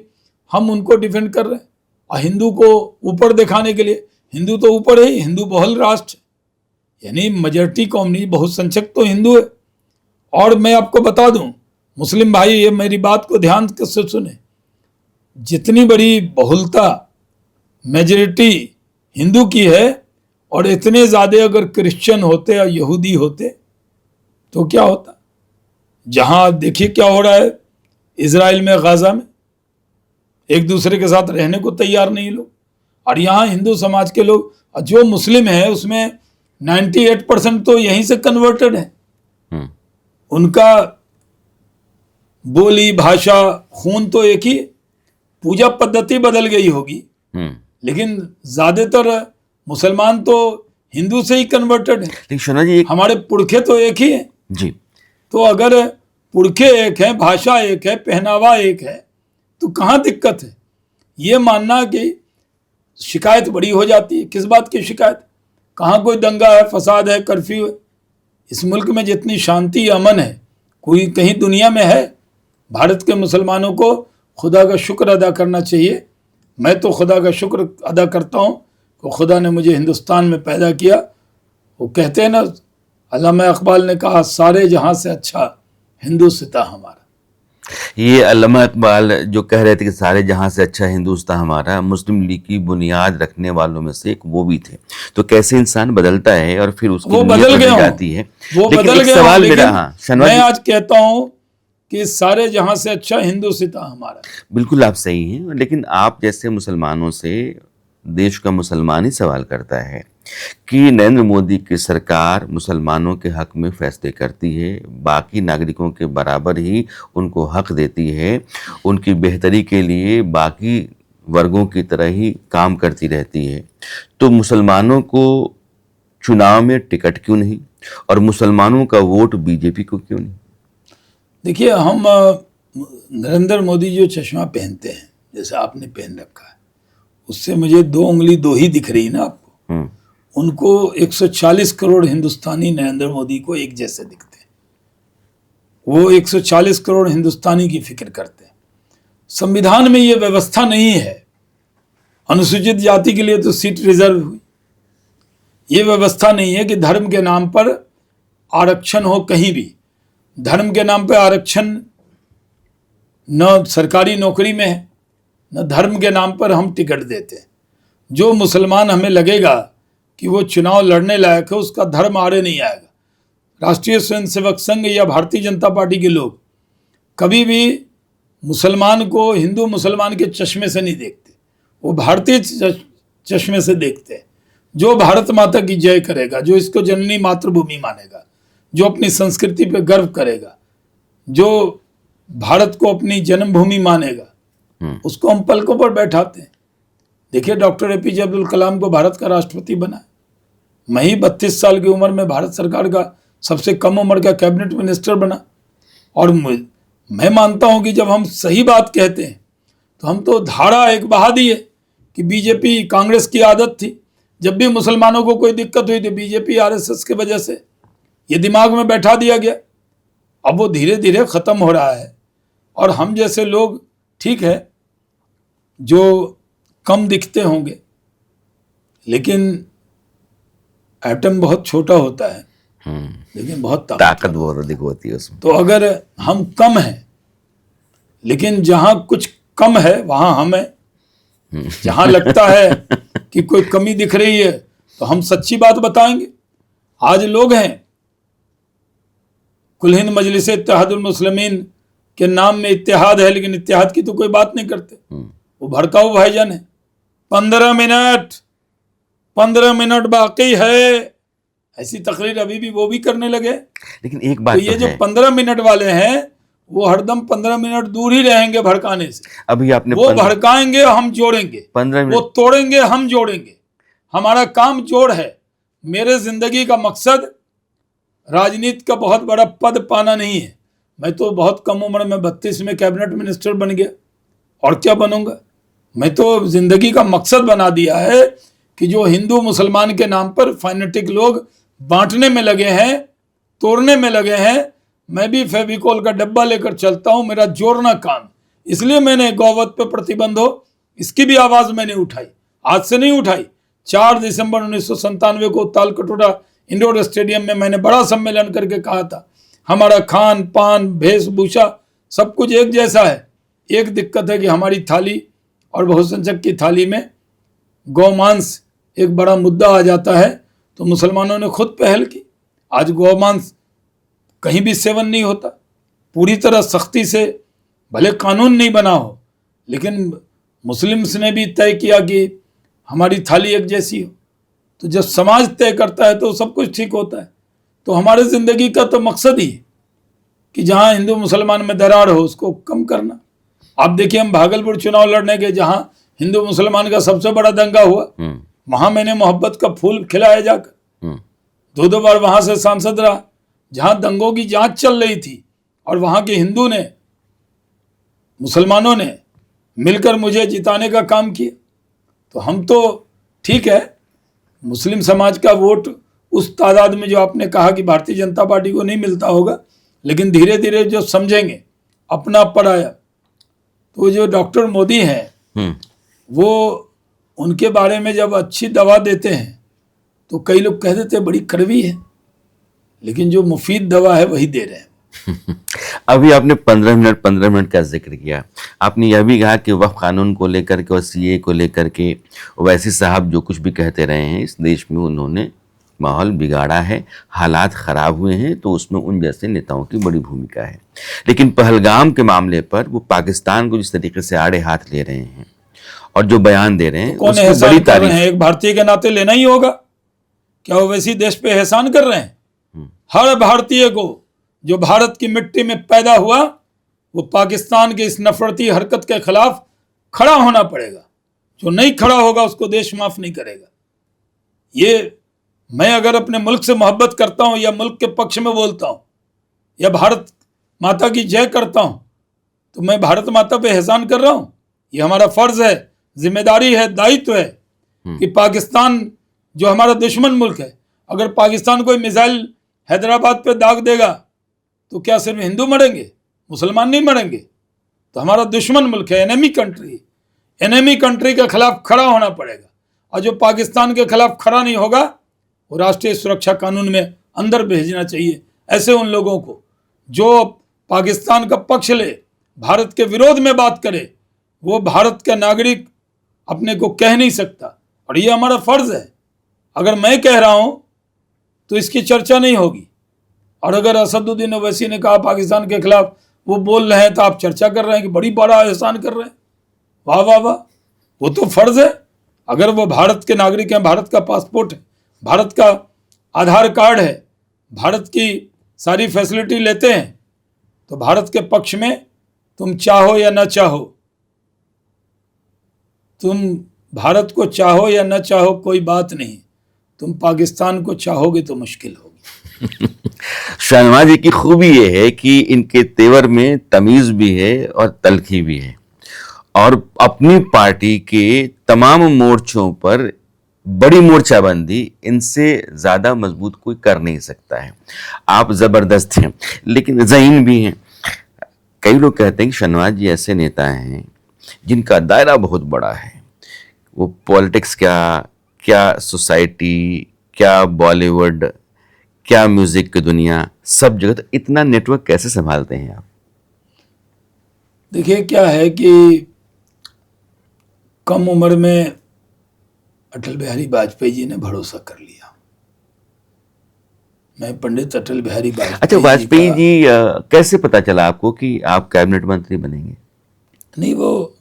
हम उनको डिफेंड कर रहे हैं, और हिंदू को ऊपर दिखाने के लिए। हिंदू तो ऊपर है ही, हिंदू बहुल राष्ट्र, यानी मेजॉरिटी कौम नहीं, बहुसंख्यक तो हिंदू है। और मैं आपको बता दूं, मुस्लिम भाई, ये मेरी बात को ध्यान से सुने, जितनी बड़ी बहुलता मेजॉरिटी हिंदू की है, और इतने ज़्यादा अगर क्रिश्चियन होते या यहूदी होते तो क्या होता? जहां देखिए क्या हो रहा है इजराइल में, गाजा में, एक दूसरे के साथ रहने को तैयार नहीं लोग। और यहाँ हिंदू समाज के लोग, जो मुस्लिम है उसमें 98% तो यहीं से कन्वर्टेड है। उनका बोली, भाषा, खून तो एक ही, पूजा पद्धति बदल गई होगी, लेकिन ज्यादातर मुसलमान तो हिंदू से ही कन्वर्टेड है। लेकिन शर्मा जी, हमारे पुरखे तो एक ही हैं जी। तो अगर पुरखे एक हैं, भाषा एक है, पहनावा एक है, तो कहाँ दिक्कत है? ये मानना कि शिकायत बड़ी हो जाती है। किस बात की शिकायत? कहाँ कोई दंगा है, फसाद है, कर्फ्यू है? इस मुल्क में जितनी शांति, अमन है, कोई कहीं दुनिया में है? भारत के मुसलमानों को खुदा का शुक्र अदा करना चाहिए। मैं तो खुदा का शुक्र अदा करता हूँ कि खुदा ने मुझे हिंदुस्तान में पैदा किया। वो कहते हैं ना, अल्लामा इकबाल ने कहा, सारे जहाँ से अच्छा हिंदुस्तान हमारा। ये अल्लामा इकबाल जो कह रहे थे कि सारे जहां से अच्छा हिंदुस्तान हमारा, मुस्लिम लीग की बुनियाद रखने वालों में से एक वो भी थे। तो कैसे इंसान बदलता है और फिर उसकी वो बदल गया जाती है। वो लेकिन बदल एक गया, सवाल मेरा, हाँ, मैं आज कहता हूँ कि सारे जहां से अच्छा हिंदुस्तान हमारा। बिल्कुल आप सही हैं, लेकिन आप जैसे मुसलमानों से देश का मुसलमान ही सवाल करता है कि नरेंद्र मोदी की सरकार मुसलमानों के हक में फैसले करती है, बाकी नागरिकों के बराबर ही उनको हक देती है, उनकी बेहतरी के लिए बाकी वर्गों की तरह ही काम करती रहती है, तो मुसलमानों को चुनाव में टिकट क्यों नहीं, और मुसलमानों का वोट बीजेपी को क्यों नहीं? देखिए, हम नरेंद्र मोदी जो चश्मा पहनते हैं, जैसे आपने पहन रखा है, उससे मुझे 2 उंगली 2 ही दिख रही ना आपको। उनको 140 करोड़ हिंदुस्तानी नरेंद्र मोदी को एक जैसे दिखते हैं। वो 140 करोड़ हिंदुस्तानी की फिक्र करते हैं। संविधान में ये व्यवस्था नहीं है। अनुसूचित जाति के लिए तो सीट रिजर्व हुई। ये व्यवस्था नहीं है कि धर्म के नाम पर आरक्षण हो कहीं भी। धर्म के नाम पर आरक्षण न सरकारी नौकरी में है, न धर्म के नाम पर हम टिकट देते हैं। जो मुसलमान हमें लगेगा कि वो चुनाव लड़ने लायक है, उसका धर्म आड़े नहीं आएगा। राष्ट्रीय स्वयंसेवक संघ या भारतीय जनता पार्टी के लोग कभी भी मुसलमान को हिंदू मुसलमान के चश्मे से नहीं देखते। वो भारतीय चश्मे से देखते हैं। जो भारत माता की जय करेगा, जो इसको जननी मातृभूमि मानेगा, जो अपनी संस्कृति पे गर्व करेगा, जो भारत को अपनी जन्मभूमि मानेगा, उसको हम पलकों पर बैठाते हैं। देखिए, डॉक्टर एपीजे अब्दुल कलाम को भारत का राष्ट्रपति बना। मैं ही 32 साल की उम्र में भारत सरकार का सबसे कम उम्र का कैबिनेट मिनिस्टर बना। और मैं मानता हूं कि जब हम सही बात कहते हैं तो हम तो धारा एक बहा दी है कि बीजेपी कांग्रेस की आदत थी, जब भी मुसलमानों को कोई दिक्कत हुई तो बीजेपी आरएसएस के वजह से ये दिमाग में बैठा दिया गया। अब वो धीरे धीरे खत्म हो रहा है। और हम जैसे लोग, ठीक है, जो कम दिखते होंगे, लेकिन एटम बहुत छोटा होता है, लेकिन बहुत ताकतवर अधिक होती है उसमें। तो अगर हम कम हैं, लेकिन जहां कुछ कम है वहां हम हैं। जहां लगता है कि कोई कमी दिख रही है तो हम सच्ची बात बताएंगे। आज लोग हैं, कुल हिंद मजलिस इत्तेहादुल मुस्लिमीन के नाम में इत्तेहाद है, लेकिन इत्तेहाद की तो कोई बात नहीं करते। वो भड़काऊ भाईजान है। 15 मिनट बाकी है, ऐसी तकरीर अभी भी वो भी करने लगे। लेकिन एक बात तो ये जो 15 मिनट वाले हैं, वो हरदम 15 मिनट दूर ही रहेंगे भड़काने से। अभी आपने वो भड़काएंगे, हम जोड़ेंगे। 15 वो तोड़ेंगे, हम जोड़ेंगे। हमारा काम जोड़ है। मेरे जिंदगी का मकसद राजनीति का बहुत बड़ा पद पाना नहीं है। मैं तो बहुत कम उम्र में 32 में कैबिनेट मिनिस्टर बन गया, और क्या बनूंगा। मैं तो जिंदगी का मकसद बना दिया है कि जो हिंदू मुसलमान के नाम पर फाइनेटिक लोग बांटने में लगे हैं, तोड़ने में लगे हैं, मैं भी फेविकोल का डब्बा लेकर चलता हूं। मेरा जोड़ना काम। इसलिए मैंने गौवध पे प्रतिबंध हो, इसकी भी आवाज मैंने उठाई। आज से नहीं उठाई। 4 दिसंबर 1997 को तालकटोरा इंडोर स्टेडियम में मैंने बड़ा सम्मेलन करके कहा था, हमारा खान पान वेशभूषा सब कुछ एक जैसा है। एक दिक्कत है कि हमारी थाली और बहुसंख्यक की थाली में गौमांस एक बड़ा मुद्दा आ जाता है, तो मुसलमानों ने खुद पहल की। आज गौमांस कहीं भी सेवन नहीं होता। पूरी तरह सख्ती से, भले कानून नहीं बना हो, लेकिन मुस्लिम्स ने भी तय किया कि हमारी थाली एक जैसी हो। तो जब समाज तय करता है तो सब कुछ ठीक होता है। तो हमारे ज़िंदगी का तो मकसद ही कि जहाँ हिंदू मुसलमान में दरार हो उसको कम करना। आप देखिए, हम भागलपुर चुनाव लड़ने गए, जहाँ हिंदू मुसलमान का सबसे बड़ा दंगा हुआ, वहां मैंने मोहब्बत का फूल खिलाया जाकर। 2 बार वहां से सांसद रहा। जहां दंगों की जांच चल रही थी और वहां के हिंदू ने, मुसलमानों ने मिलकर मुझे जिताने का काम किया। तो हम तो ठीक है, मुस्लिम समाज का वोट उस तादाद में जो आपने कहा कि भारतीय जनता पार्टी को नहीं मिलता होगा, लेकिन धीरे धीरे जो समझेंगे अपना पराया। तो जो डॉक्टर मोदी हैं, वो उनके बारे में जब अच्छी दवा देते हैं तो कई लोग कह देते बड़ी कड़वी है, लेकिन जो मुफीद दवा है वही दे रहे हैं। अभी आपने 15 मिनट का जिक्र किया। आपने यह भी कहा कि वक्फ कानून को लेकर के और सीए को लेकर के ओवैसी साहब जो कुछ भी कहते रहे हैं, इस देश में उन्होंने माहौल बिगाड़ा है, हालात ख़राब हुए हैं, तो उसमें उन जैसे नेताओं की बड़ी भूमिका है। लेकिन पहलगाम के मामले पर वो पाकिस्तान को जिस तरीके से आड़े हाथ ले रहे हैं और जो बयान दे रहे हैं, तो कौन एहसान कर रहे हैं? एक भारतीय के नाते लेना ही होगा। क्या वो वैसी देश पे एहसान कर रहे हैं? हर भारतीय को जो भारत की मिट्टी में पैदा हुआ, वो पाकिस्तान की इस नफरती हरकत के खिलाफ खड़ा होना पड़ेगा। जो नहीं खड़ा होगा उसको देश माफ नहीं करेगा। ये मैं अगर अपने मुल्क से मोहब्बत करता हूं या मुल्क के पक्ष में बोलता हूं या भारत माता की जय करता हूं, तो मैं भारत माता पे एहसान कर रहा हूं। ये हमारा फर्ज है, जिम्मेदारी है, दायित्व है कि पाकिस्तान जो हमारा दुश्मन मुल्क है, अगर पाकिस्तान कोई मिसाइल हैदराबाद पे दाग देगा तो क्या सिर्फ हिंदू मरेंगे, मुसलमान नहीं मरेंगे? तो हमारा दुश्मन मुल्क है, एनेमी कंट्री। एनेमी कंट्री के खिलाफ खड़ा होना पड़ेगा, और जो पाकिस्तान के खिलाफ खड़ा नहीं होगा वो राष्ट्रीय सुरक्षा कानून में अंदर भेजना चाहिए। ऐसे उन लोगों को जो पाकिस्तान का पक्ष ले, भारत के विरोध में बात करे, वो भारत का नागरिक अपने को कह नहीं सकता, और ये हमारा फर्ज है। अगर मैं कह रहा हूं तो इसकी चर्चा नहीं होगी, और अगर असदुद्दीन ओवैसी ने कहा पाकिस्तान के खिलाफ वो बोल रहे हैं तो आप चर्चा कर रहे हैं कि बड़ी बड़ा एहसान कर रहे हैं। वाह वाह वाह, वो तो फर्ज है। अगर वो भारत के नागरिक हैं, भारत का पासपोर्ट है, भारत का आधार कार्ड है, भारत की सारी फैसिलिटी लेते हैं, तो भारत के पक्ष में तुम चाहो या न चाहो, तुम भारत को चाहो या न चाहो कोई बात नहीं, तुम पाकिस्तान को चाहोगे तो मुश्किल होगी। शाहनवाज जी की खूबी ये है कि इनके तेवर में तमीज भी है और तलखी भी है, और अपनी पार्टी के तमाम मोर्चों पर बड़ी मोर्चाबंदी इनसे ज्यादा मजबूत कोई कर नहीं सकता है। आप जबरदस्त हैं, लेकिन ज़हीन भी हैं। कई लोग कहते हैं कि शाहनवाज जी ऐसे नेता हैं जिनका दायरा बहुत बड़ा है। वो पॉलिटिक्स क्या सोसाइटी, क्या बॉलीवुड, क्या म्यूजिक की दुनिया, सब जगह। तो इतना नेटवर्क कैसे संभालते हैं आप? देखिए, क्या है कि कम उम्र में अटल बिहारी वाजपेयी जी ने भरोसा कर लिया। मैं पंडित अटल बिहारी वाजपेयी। अच्छा, वाजपेयी जी कैसे पता चला आपको कि आप कैबिनेट मंत्री बनेंगे? नहीं, वो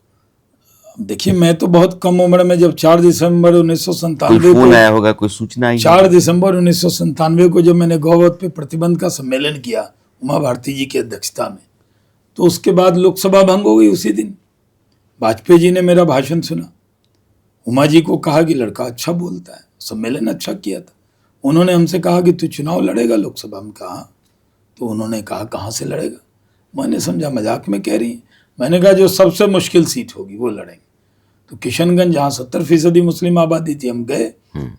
देखिए, मैं तो बहुत कम उम्र में, जब 4 दिसंबर 1997 फोन आया होगा, कोई सूचना आई? 4 दिसंबर 1997 को जब मैंने गौवध पे प्रतिबंध का सम्मेलन किया उमा भारती जी की अध्यक्षता में, तो उसके बाद लोकसभा भंग हो गई उसी दिन। वाजपेयी जी ने मेरा भाषण सुना, उमा जी को कहा कि लड़का अच्छा बोलता है, सम्मेलन अच्छा किया था। उन्होंने हमसे कहा कि तू चुनाव लड़ेगा लोकसभा में? कहा। तो उन्होंने कहा कहाँ से लड़ेगा? मैंने समझा मजाक में कह रही है। मैंने कहा जो सबसे मुश्किल सीट होगी वो लड़ेंगे। तो किशनगंज, जहाँ 70% मुस्लिम आबादी थी, हम गए,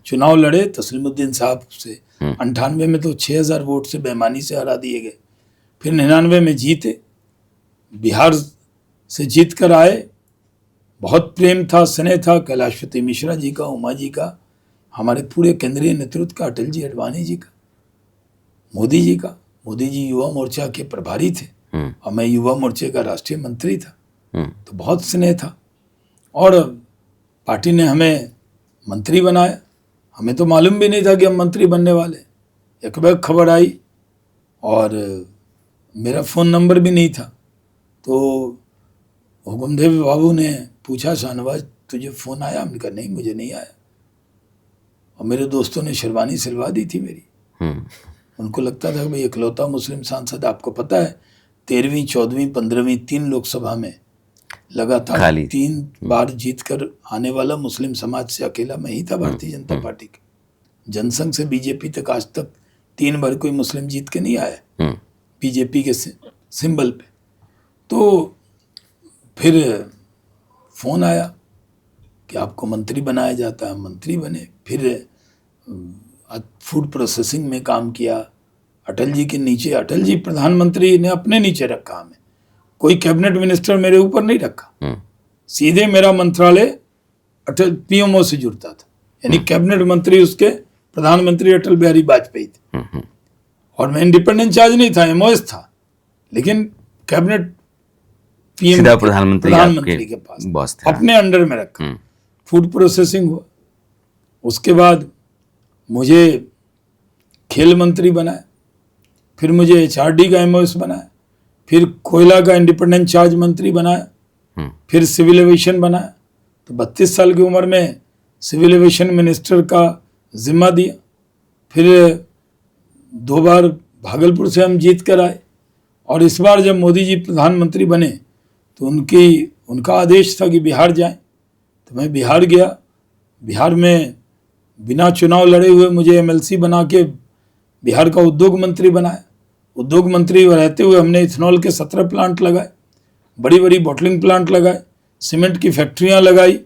चुनाव लड़े तस्लीमुद्दीन साहब से। 98 में तो 6000 वोट से बेईमानी से हरा दिए गए। फिर 99 में जीते, बिहार से जीत कर आए। बहुत प्रेम था, स्नेह था कैलाशपति मिश्रा जी का, उमा जी का, हमारे पूरे केंद्रीय नेतृत्व का, अटल जी, अडवाणी जी का, मोदी जी का। मोदी जी युवा मोर्चा के प्रभारी थे और मैं युवा मोर्चे का राष्ट्रीय मंत्री था, तो बहुत स्नेह था। और पार्टी ने हमें मंत्री बनाया। हमें तो मालूम भी नहीं था कि हम मंत्री बनने वाले। एक बार खबर आई और मेरा फ़ोन नंबर भी नहीं था, तो हुकुमदेव बाबू ने पूछा, शाहनवाज तुझे फ़ोन आया? हमने कहा नहीं, मुझे नहीं आया। और मेरे दोस्तों ने शेरवानी सिलवा दी थी मेरी। उनको लगता था कि भाई इकलौता मुस्लिम सांसद, आपको पता है 13वीं, 14वीं, 15वीं 3 लोकसभा में लगातार 3 बार जीत कर आने वाला मुस्लिम समाज से अकेला मैं ही था भारतीय जनता पार्टी के। जनसंघ से बीजेपी तक आज तक 3 बार कोई मुस्लिम जीत के नहीं आया बीजेपी के सिंबल पे। तो फिर फ़ोन आया कि आपको मंत्री बनाया जाता है। मंत्री बने। फिर फूड प्रोसेसिंग में काम किया अटल जी के नीचे। अटल जी प्रधानमंत्री ने अपने नीचे रखा हमें, कोई कैबिनेट मिनिस्टर मेरे ऊपर नहीं रखा। सीधे मेरा मंत्रालय अटल पीएमओ से जुड़ता था, यानी कैबिनेट मंत्री उसके प्रधानमंत्री अटल बिहारी वाजपेयी थे। और मैं इंडिपेंडेंट चार्ज नहीं था, एमओएस था, लेकिन कैबिनेट पीएम प्रधानमंत्री के पास अपने अंडर में रखा। फूड प्रोसेसिंग हुआ। उसके बाद मुझे खेल मंत्री बनाया, फिर मुझे एचआरडी का एमओएस बनाया, फिर कोयला का इंडिपेंडेंट चार्ज मंत्री बनाया, फिर सिविल एविएशन बनाया। तो 32 साल की उम्र में सिविल एविएशन मिनिस्टर का जिम्मा दिया। फिर 2 बार भागलपुर से हम जीत कर आए, और इस बार जब मोदी जी प्रधानमंत्री बने तो उनका आदेश था कि बिहार जाएं। तो मैं बिहार गया। बिहार में बिना चुनाव लड़े हुए मुझे एमएलसी बना के बिहार का उद्योग मंत्री बनाया। उद्योग मंत्री रहते हुए हमने इथेनॉल के 17 प्लांट लगाए, बड़ी बड़ी बॉटलिंग प्लांट लगाए, सीमेंट की फैक्ट्रियां लगाई,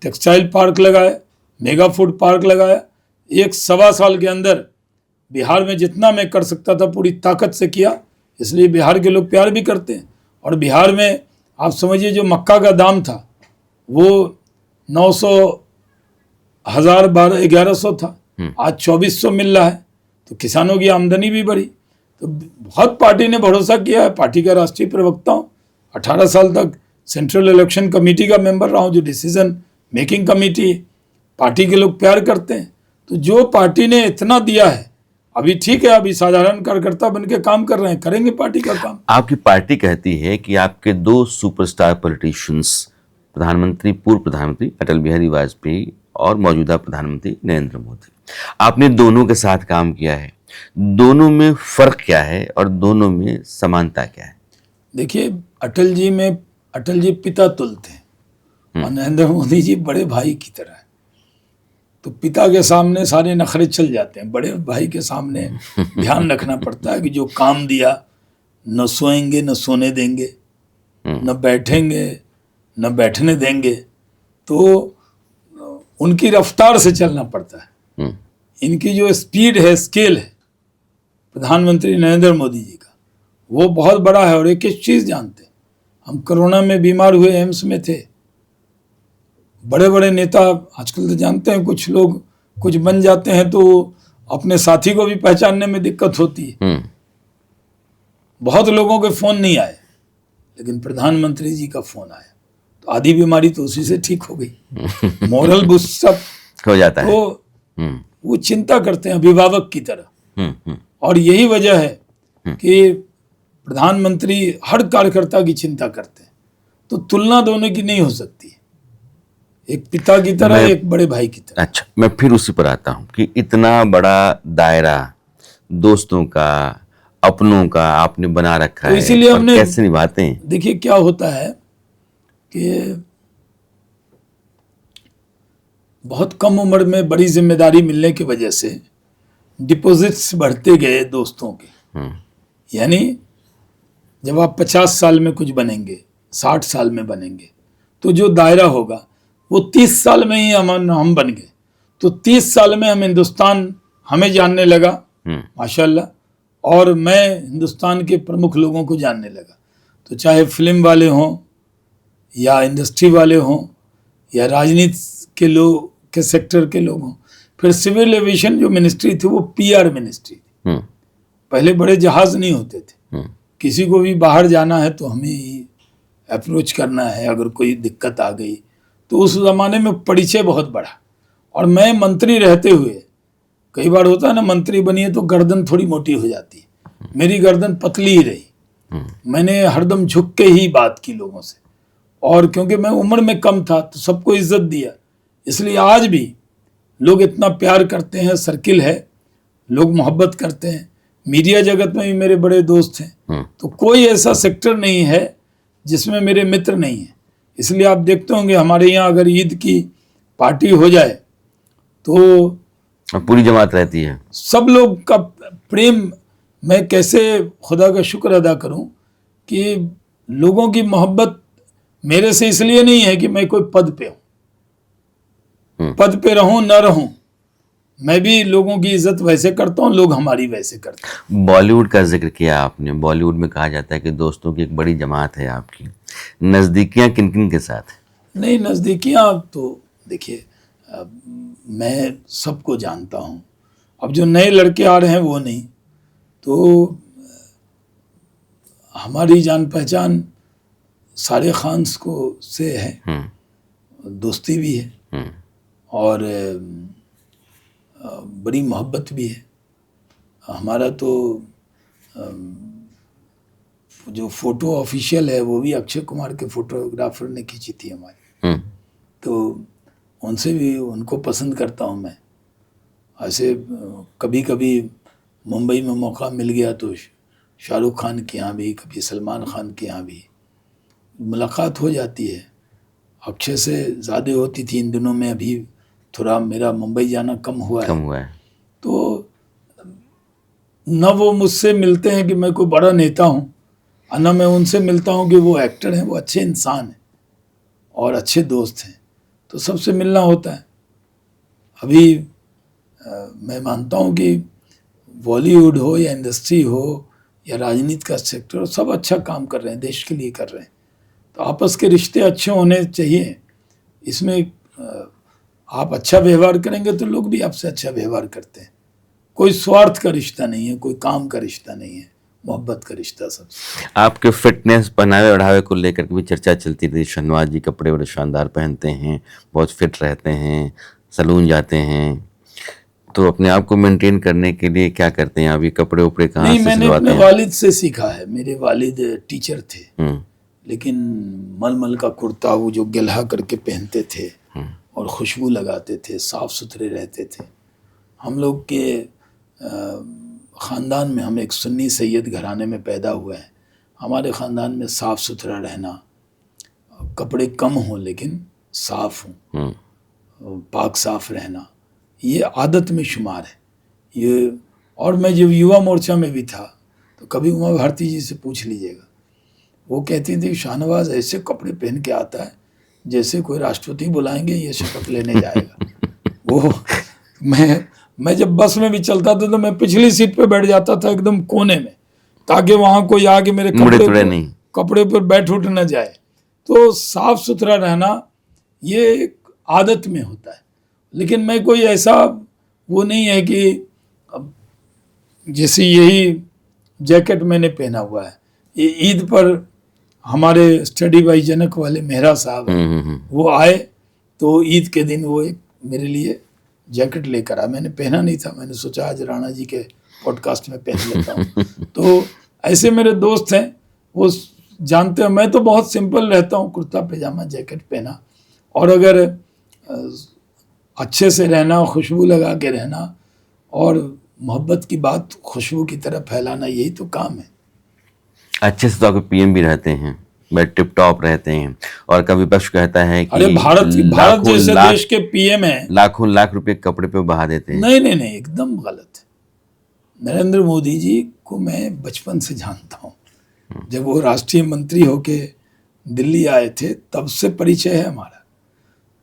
टेक्सटाइल पार्क लगाया, मेगा फूड पार्क लगाया। 1-1.25 साल के अंदर बिहार में जितना मैं कर सकता था पूरी ताकत से किया। इसलिए बिहार के लोग प्यार भी करते हैं। और बिहार में आप समझिए जो मक्का का दाम था वो 900, 1000, 1100 था, आज 2400 मिल रहा है। तो किसानों की आमदनी भी बढ़ी। तो बहुत पार्टी ने भरोसा किया है। पार्टी का राष्ट्रीय प्रवक्ता हूँ, 18 साल तक सेंट्रल इलेक्शन कमेटी का मेंबर रहा हूँ, जो डिसीजन मेकिंग कमेटी है। पार्टी के लोग प्यार करते हैं। तो जो पार्टी ने इतना दिया है, अभी ठीक है, अभी साधारण कार्यकर्ता बन के काम कर रहे हैं, करेंगे पार्टी का काम। आपकी पार्टी कहती है कि आपके 2 सुपरस्टार पॉलिटिशियंस, प्रधानमंत्री, पूर्व प्रधानमंत्री अटल बिहारी वाजपेयी और मौजूदा प्रधानमंत्री नरेंद्र मोदी, आपने दोनों के साथ काम किया है। दोनों में फर्क क्या है और दोनों में समानता क्या है? देखिए, अटल जी पिता तुल्य थे और नरेंद्र मोदी जी बड़े भाई की तरह है। तो पिता के सामने सारे नखरे चल जाते हैं, बड़े भाई के सामने ध्यान रखना पड़ता है कि जो काम दिया, न सोएंगे न सोने देंगे, न बैठेंगे न बैठने देंगे। तो उनकी रफ्तार से चलना पड़ता है। इनकी जो स्पीड है, स्केल है प्रधानमंत्री नरेंद्र मोदी जी का, वो बहुत बड़ा है। और एक एक चीज़ जानते हैं। हम कोरोना में बीमार हुए, एम्स में थे। बड़े बड़े नेता आजकल तो जानते हैं, कुछ लोग कुछ बन जाते हैं तो अपने साथी को भी पहचानने में दिक्कत होती है। बहुत लोगों के फोन नहीं आए, लेकिन प्रधानमंत्री जी का फोन आया तो आधी बीमारी तो उसी से ठीक हो गई। मोरल बूस्ट सब हो जाता है। तो वो चिंता करते हैं अभिभावक की तरह। और यही वजह है कि प्रधानमंत्री हर कार्यकर्ता की चिंता करते हैं। तो तुलना दोनों की नहीं हो सकती, एक पिता की तरह, एक बड़े भाई की तरह। अच्छा, मैं फिर उसी पर आता हूँ कि इतना बड़ा दायरा दोस्तों का, अपनों का आपने बना रखा तो है, इसीलिए हमने, कैसे निभाते हैं? देखिए क्या होता है कि बहुत कम उम्र में बड़ी जिम्मेदारी मिलने की वजह से डिपॉजिट्स बढ़ते गए दोस्तों के। यानी जब आप 50 साल में कुछ बनेंगे, 60 साल में बनेंगे, तो जो दायरा होगा वो 30 साल में ही हम बन गए। तो 30 साल में हम हिंदुस्तान हमें जानने लगा माशाल्लाह, और मैं हिंदुस्तान के प्रमुख लोगों को जानने लगा। तो चाहे फिल्म वाले हों या इंडस्ट्री वाले हों या राजनीति के लोग के सेक्टर के लोग हों। फिर सिविल एविएशन जो मिनिस्ट्री थी वो पीआर मिनिस्ट्री थी। पहले बड़े जहाज नहीं होते थे, किसी को भी बाहर जाना है तो हमें ही अप्रोच करना है अगर कोई दिक्कत आ गई। तो उस ज़माने में परिचय बहुत बढ़ा। और मैं मंत्री रहते हुए, कई बार होता है ना मंत्री बनिए तो गर्दन थोड़ी मोटी हो जाती है, मेरी गर्दन पतली ही रही। मैंने हरदम झुक के ही बात की लोगों से, और क्योंकि मैं उम्र में कम था तो सबको इज्जत दिया। इसलिए आज भी लोग इतना प्यार करते हैं, सर्किल है, लोग मोहब्बत करते हैं। मीडिया जगत में भी मेरे बड़े दोस्त हैं। तो कोई ऐसा सेक्टर नहीं है जिसमें मेरे मित्र नहीं है। इसलिए आप देखते होंगे हमारे यहाँ अगर ईद की पार्टी हो जाए तो पूरी जमात रहती है, सब लोग का प्रेम। मैं कैसे खुदा का शुक्र अदा करूं कि लोगों की मोहब्बत मेरे से इसलिए नहीं है कि मैं कोई पद पे हूं, पद पे रहूं न रहूं, मैं भी लोगों की इज्जत वैसे करता हूं, लोग हमारी वैसे करते हैं। बॉलीवुड का जिक्र किया आपने। बॉलीवुड में कहा जाता है कि दोस्तों की एक बड़ी जमात है आपकी। नज़दीकियाँ किन किन के साथ? नहीं, नज़दीकियाँ तो देखिए, मैं सबको जानता हूँ। अब जो नए लड़के आ रहे हैं वो नहीं। तो हमारी जान पहचान सारे खान्स को से है, दोस्ती भी है और बड़ी मोहब्बत भी है। हमारा तो जो फोटो ऑफिशियल है वो भी अक्षय कुमार के फोटोग्राफर ने खींची थी हमारी। तो उनसे भी, उनको पसंद करता हूँ मैं। ऐसे कभी कभी मुंबई में मौका मिल गया तो शाहरुख खान के यहाँ भी, कभी सलमान खान के यहाँ भी मुलाकात हो जाती है। अक्षय से ज़्यादा होती थी इन दिनों में। अभी थोड़ा मेरा मुंबई जाना कम हुआ कम है। हुआ है। तो न वो मुझसे मिलते हैं कि मैं कोई बड़ा नेता हूँ, और न मैं उनसे मिलता हूँ कि वो एक्टर हैं। वो अच्छे इंसान हैं और अच्छे दोस्त हैं, तो सबसे मिलना होता है। अभी मैं मानता हूँ कि बॉलीवुड हो या इंडस्ट्री हो या राजनीति का सेक्टर हो, सब अच्छा काम कर रहे हैं, देश के लिए कर रहे हैं। तो आपस के रिश्ते अच्छे होने चाहिए। इसमें आप अच्छा व्यवहार करेंगे तो लोग भी आपसे अच्छा व्यवहार करते हैं। कोई स्वार्थ का रिश्ता नहीं है, कोई काम का रिश्ता नहीं है, मोहब्बत का रिश्ता सब। आपके फिटनेस, पहनावे ओढ़ावे को लेकर के भी चर्चा चलती रही। शाहनवाज जी कपड़े बड़े शानदार पहनते हैं, बहुत फिट रहते हैं, सलून जाते हैं। तो अपने आप को मेंटेन करने के लिए क्या करते हैं? अभी कपड़े उपड़े कहाँ नहीं, से मैंने सिलवाते अपने हैं? वालिद से सीखा है। मेरे वालिद टीचर थे, हम्म, लेकिन मलमल का कुर्ता वो जो गलहा करके पहनते थे और खुशबू लगाते थे, साफ सुथरे रहते थे। हम लोग के ख़ानदान में, हम एक सुन्नी सैयद घराने में पैदा हुए हैं। हमारे ख़ानदान में साफ़ सुथरा रहना, कपड़े कम हों लेकिन साफ़ हों, पाक साफ़ रहना, ये आदत में शुमार है ये। और मैं जब युवा मोर्चा में भी था तो कभी उमा भारती जी से पूछ लीजिएगा, वो कहती थी शाहनवाज ऐसे कपड़े पहन के आता है जैसे कोई राष्ट्रपति बुलाएंगे ये शपथ लेने जाएगा। वो मैं जब बस में भी चलता था तो मैं पिछली सीट पे बैठ जाता था एकदम कोने में, ताकि वहाँ कोई आके मेरे कपड़े पर बैठ उठ न जाए। तो साफ सुथरा रहना ये एक आदत में होता है। लेकिन मैं कोई ऐसा वो नहीं है कि अब जैसे यही जैकेट मैंने पहना हुआ है, ये ईद पर हमारे स्टडी बाई जनक वाले मेहरा साहब हैं, वो आए तो ईद के दिन वो एक मेरे लिए जैकेट लेकर आया। मैंने पहना नहीं था, मैंने सोचा आज राणा जी के पॉडकास्ट में पहन लेता हूँ। तो ऐसे मेरे दोस्त हैं, वो जानते हैं मैं तो बहुत सिंपल रहता हूँ, कुर्ता पैजामा जैकेट पहना, और अगर अच्छे से रहना, खुशबू लगा के रहना और मोहब्बत की बात खुशबू की तरह फैलाना, यही तो काम है। अच्छे से तो आपके पीएम भी रहते हैं, बड़े टिप टॉप रहते हैं, और कभी विपक्ष कहता है कि अरे भारत जैसे देश के पीएम हैं, लाखों लाख रुपए कपड़े पे बहा देते हैं। नहीं नहीं नहीं, एकदम गलत है। नरेंद्र मोदी जी को मैं बचपन से जानता हूँ। जब वो राष्ट्रीय मंत्री होके दिल्ली आए थे तब से परिचय है हमारा,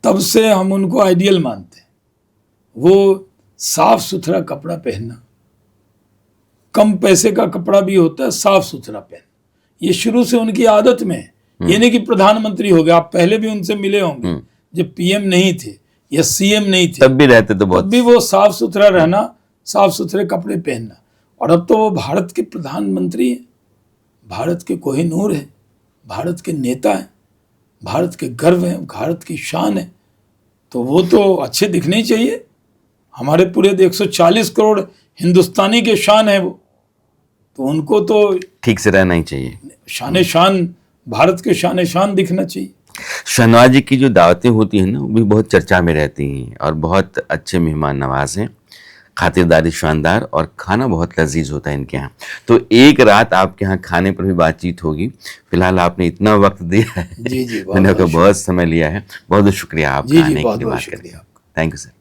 तब से हम उनको आइडियल मानते हैं। वो साफ सुथरा कपड़ा पहनना, कम पैसे का कपड़ा भी होता है, साफ सुथरा पहनना, ये शुरू से उनकी आदत में है। ये नहीं कि प्रधानमंत्री हो गए, आप पहले भी उनसे मिले होंगे जब पीएम नहीं थे या सीएम नहीं थे, तब भी रहते तो बहुत, तब भी वो साफ सुथरा रहना, साफ सुथरे कपड़े पहनना। और अब तो वो भारत के प्रधानमंत्री हैं, भारत के कोहिनूर हैं, भारत के नेता हैं, भारत के गर्व हैं, भारत की शान है। तो वो तो अच्छे दिखने ही चाहिए। हमारे पूरे 140 करोड़ हिंदुस्तानी के शान है वो, तो उनको तो ठीक से रहना ही चाहिए, शान शान, भारत के शान शान दिखना चाहिए। शाहनवाज जी की जो दावतें होती हैं ना, वो भी बहुत चर्चा में रहती हैं और बहुत अच्छे मेहमान नवाज हैं, खातिरदारी शानदार और खाना बहुत लजीज होता है इनके यहाँ। तो एक रात आपके यहाँ खाने पर भी बातचीत होगी। फिलहाल आपने इतना वक्त दिया है, जी जी, मैंने आपका बहुत समय लिया है। बहुत बहुत शुक्रिया आपका आने के लिए, बात करने। Thank you sir.